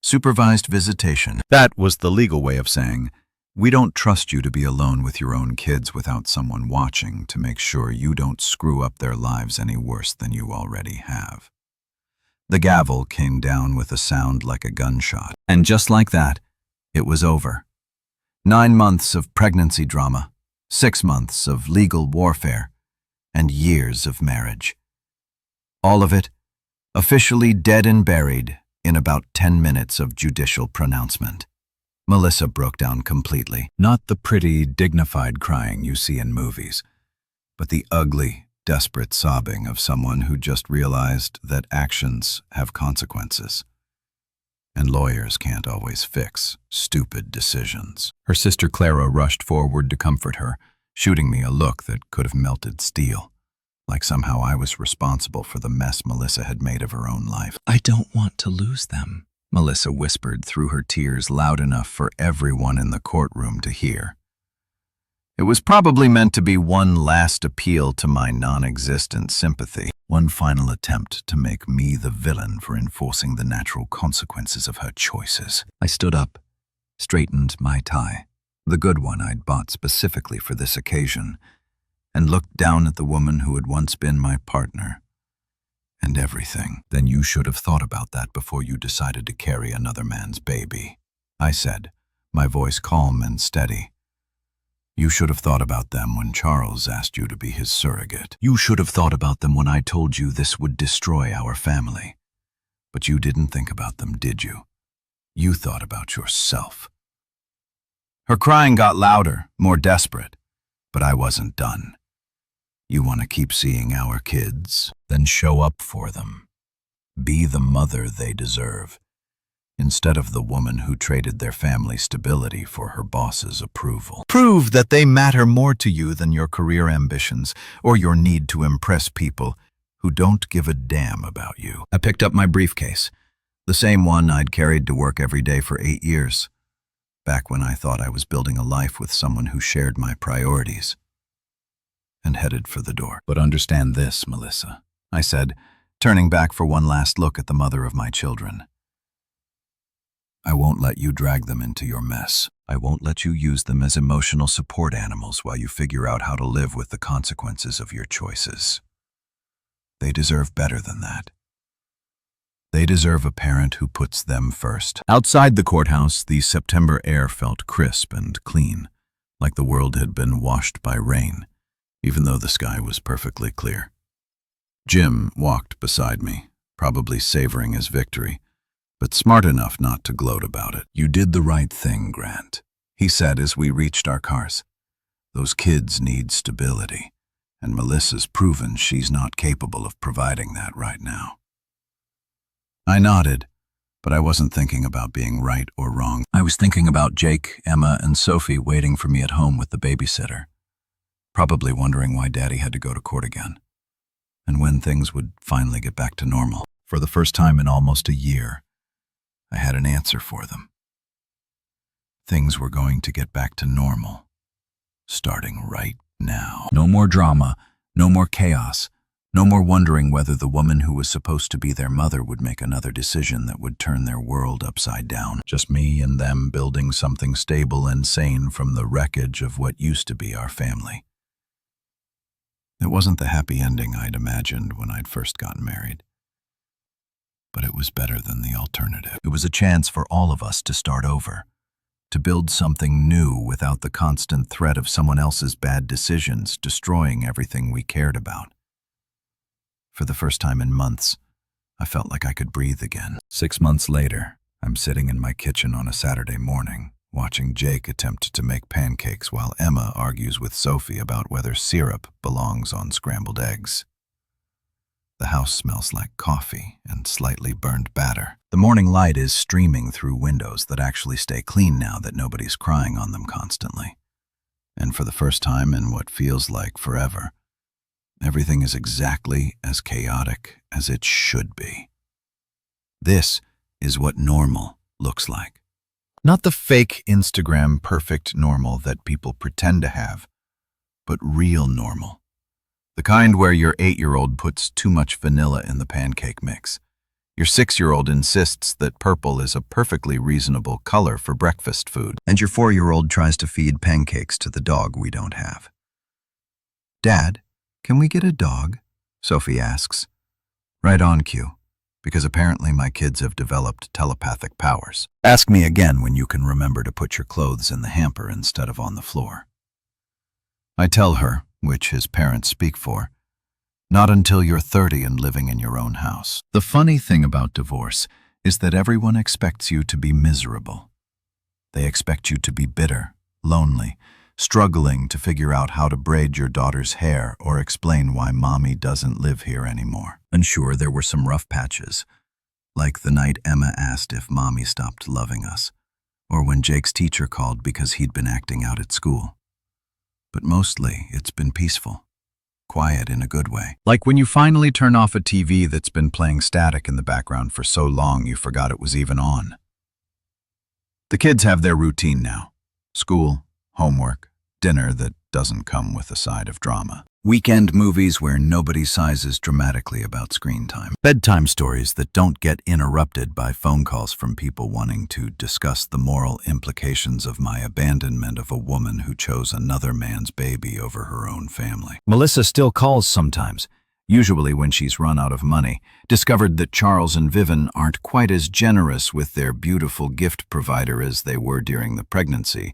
Supervised visitation. That was the legal way of saying, we don't trust you to be alone with your own kids without someone watching to make sure you don't screw up their lives any worse than you already have. The gavel came down with a sound like a gunshot. And just like that, it was over. 9 months of pregnancy drama, 6 months of legal warfare, and years of marriage. All of it officially dead and buried in about 10 minutes of judicial pronouncement. Melissa broke down completely. Not the pretty, dignified crying you see in movies, but the ugly, desperate sobbing of someone who just realized that actions have consequences. And lawyers can't always fix stupid decisions. Her sister Clara rushed forward to comfort her, shooting me a look that could have melted steel, like somehow I was responsible for the mess Melissa had made of her own life. "I don't want to lose them," Melissa whispered through her tears loud enough for everyone in the courtroom to hear. It was probably meant to be one last appeal to my non-existent sympathy, one final attempt to make me the villain for enforcing the natural consequences of her choices. I stood up, straightened my tie, the good one I'd bought specifically for this occasion, and looked down at the woman who had once been my partner. And everything. "Then you should have thought about that before you decided to carry another man's baby," I said, my voice calm and steady. "You should have thought about them when Charles asked you to be his surrogate. You should have thought about them when I told you this would destroy our family. But you didn't think about them, did you? You thought about yourself." Her crying got louder, more desperate, but I wasn't done. "You want to keep seeing our kids? Then show up for them. Be the mother they deserve, instead of the woman who traded their family stability for her boss's approval. Prove that they matter more to you than your career ambitions or your need to impress people who don't give a damn about you." I picked up my briefcase, the same one I'd carried to work every day for 8 years, back when I thought I was building a life with someone who shared my priorities, and headed for the door. "But understand this, Melissa," I said, turning back for one last look at the mother of my children. "I won't let you drag them into your mess. I won't let you use them as emotional support animals while you figure out how to live with the consequences of your choices. They deserve better than that. They deserve a parent who puts them first." Outside the courthouse, the September air felt crisp and clean, like the world had been washed by rain, even though the sky was perfectly clear. Jim walked beside me, probably savoring his victory, but smart enough not to gloat about it. "You did the right thing, Grant," he said as we reached our cars. "Those kids need stability, and Melissa's proven she's not capable of providing that right now." I nodded, but I wasn't thinking about being right or wrong. I was thinking about Jake, Emma, and Sophie waiting for me at home with the babysitter, probably wondering why Daddy had to go to court again, and when things would finally get back to normal. For the first time in almost a year, I had an answer for them. Things were going to get back to normal, starting right now. No more drama, no more chaos, no more wondering whether the woman who was supposed to be their mother would make another decision that would turn their world upside down. Just me and them building something stable and sane from the wreckage of what used to be our family. It wasn't the happy ending I'd imagined when I'd first gotten married, but it was better than the alternative. It was a chance for all of us to start over, to build something new without the constant threat of someone else's bad decisions destroying everything we cared about. For the first time in months, I felt like I could breathe again. 6 months later, I'm sitting in my kitchen on a Saturday morning, watching Jake attempt to make pancakes while Emma argues with Sophie about whether syrup belongs on scrambled eggs. The house smells like coffee and slightly burned batter. The morning light is streaming through windows that actually stay clean now that nobody's crying on them constantly. And for the first time in what feels like forever, everything is exactly as chaotic as it should be. This is what normal looks like. Not the fake Instagram perfect normal that people pretend to have, but real normal. The kind where your 8-year-old puts too much vanilla in the pancake mix. Your 6-year-old insists that purple is a perfectly reasonable color for breakfast food. And your 4-year-old tries to feed pancakes to the dog we don't have. "Dad, can we get a dog?" Sophie asks. "Right on cue. because apparently my kids have developed telepathic powers. Ask me again when you can remember to put your clothes in the hamper instead of on the floor. I tell her, which his parents speak for, not until you're 30 and living in your own house. The funny thing about divorce is that everyone expects you to be miserable. They expect you to be bitter, lonely, struggling to figure out how to braid your daughter's hair or explain why mommy doesn't live here anymore. And sure, there were some rough patches, like the night Emma asked if mommy stopped loving us, or when Jake's teacher called because he'd been acting out at school. But mostly, it's been peaceful. Quiet in a good way. Like when you finally turn off a TV that's been playing static in the background for so long you forgot it was even on. The kids have their routine now. School, homework, dinner that doesn't come with a side of drama. Weekend movies where nobody sizes dramatically about screen time. Bedtime stories that don't get interrupted by phone calls from people wanting to discuss the moral implications of my abandonment of a woman who chose another man's baby over her own family. Melissa still calls sometimes, usually when she's run out of money, discovered that Charles and Vivian aren't quite as generous with their beautiful gift provider as they were during the pregnancy,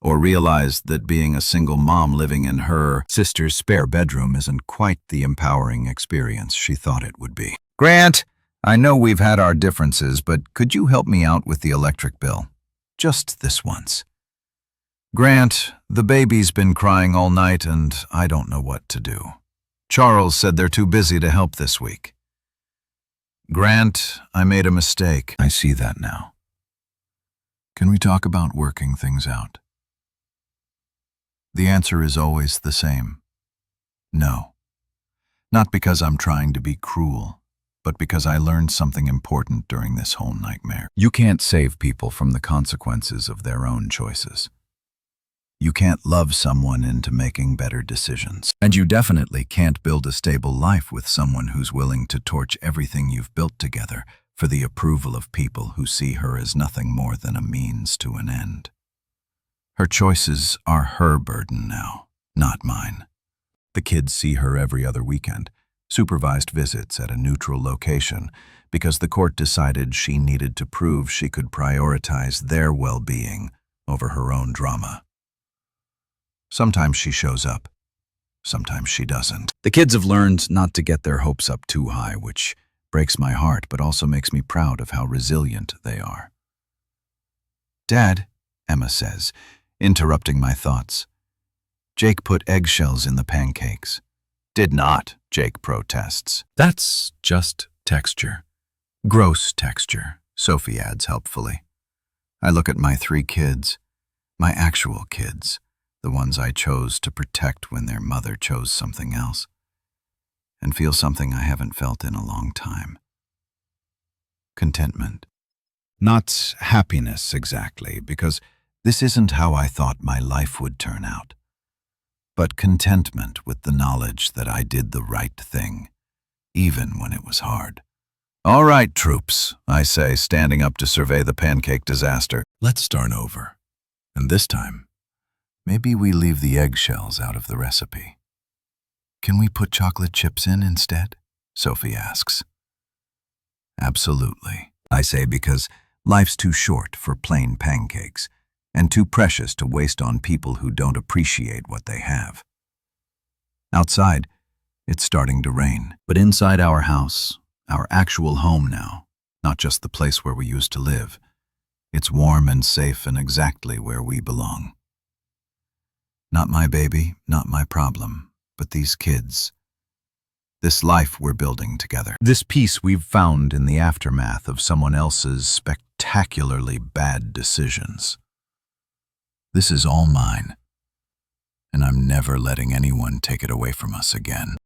or realized that being a single mom living in her sister's spare bedroom isn't quite the empowering experience she thought it would be. Grant, I know we've had our differences, but could you help me out with the electric bill? Just this once. Grant, the baby's been crying all night and I don't know what to do. Charles said they're too busy to help this week. Grant, I made a mistake. I see that now. Can we talk about working things out? The answer is always the same. No. Not because I'm trying to be cruel, but because I learned something important during this whole nightmare. You can't save people from the consequences of their own choices. You can't love someone into making better decisions. And you definitely can't build a stable life with someone who's willing to torch everything you've built together for the approval of people who see her as nothing more than a means to an end. Her choices are her burden now, not mine. The kids see her every other weekend, supervised visits at a neutral location, because the court decided she needed to prove she could prioritize their well-being over her own drama. Sometimes she shows up, sometimes she doesn't. The kids have learned not to get their hopes up too high, which breaks my heart but also makes me proud of how resilient they are. Dad, Emma says, interrupting my thoughts. Jake put eggshells in the pancakes. Did not, Jake protests. That's just texture. Gross texture, Sophie adds helpfully. I look at my 3 kids, my actual kids, the ones I chose to protect when their mother chose something else, and feel something I haven't felt in a long time. Contentment. Not happiness exactly, because this isn't how I thought my life would turn out, but contentment with the knowledge that I did the right thing, even when it was hard. All right, troops, I say, standing up to survey the pancake disaster. Let's start over. And this time, maybe we leave the eggshells out of the recipe. Can we put chocolate chips in instead? Sophie asks. Absolutely, I say, because life's too short for plain pancakes, and too precious to waste on people who don't appreciate what they have. Outside, it's starting to rain, but inside our house, our actual home now, not just the place where we used to live, it's warm and safe and exactly where we belong. Not my baby, not my problem, but these kids. This life we're building together. This peace we've found in the aftermath of someone else's spectacularly bad decisions. This is all mine, and I'm never letting anyone take it away from us again.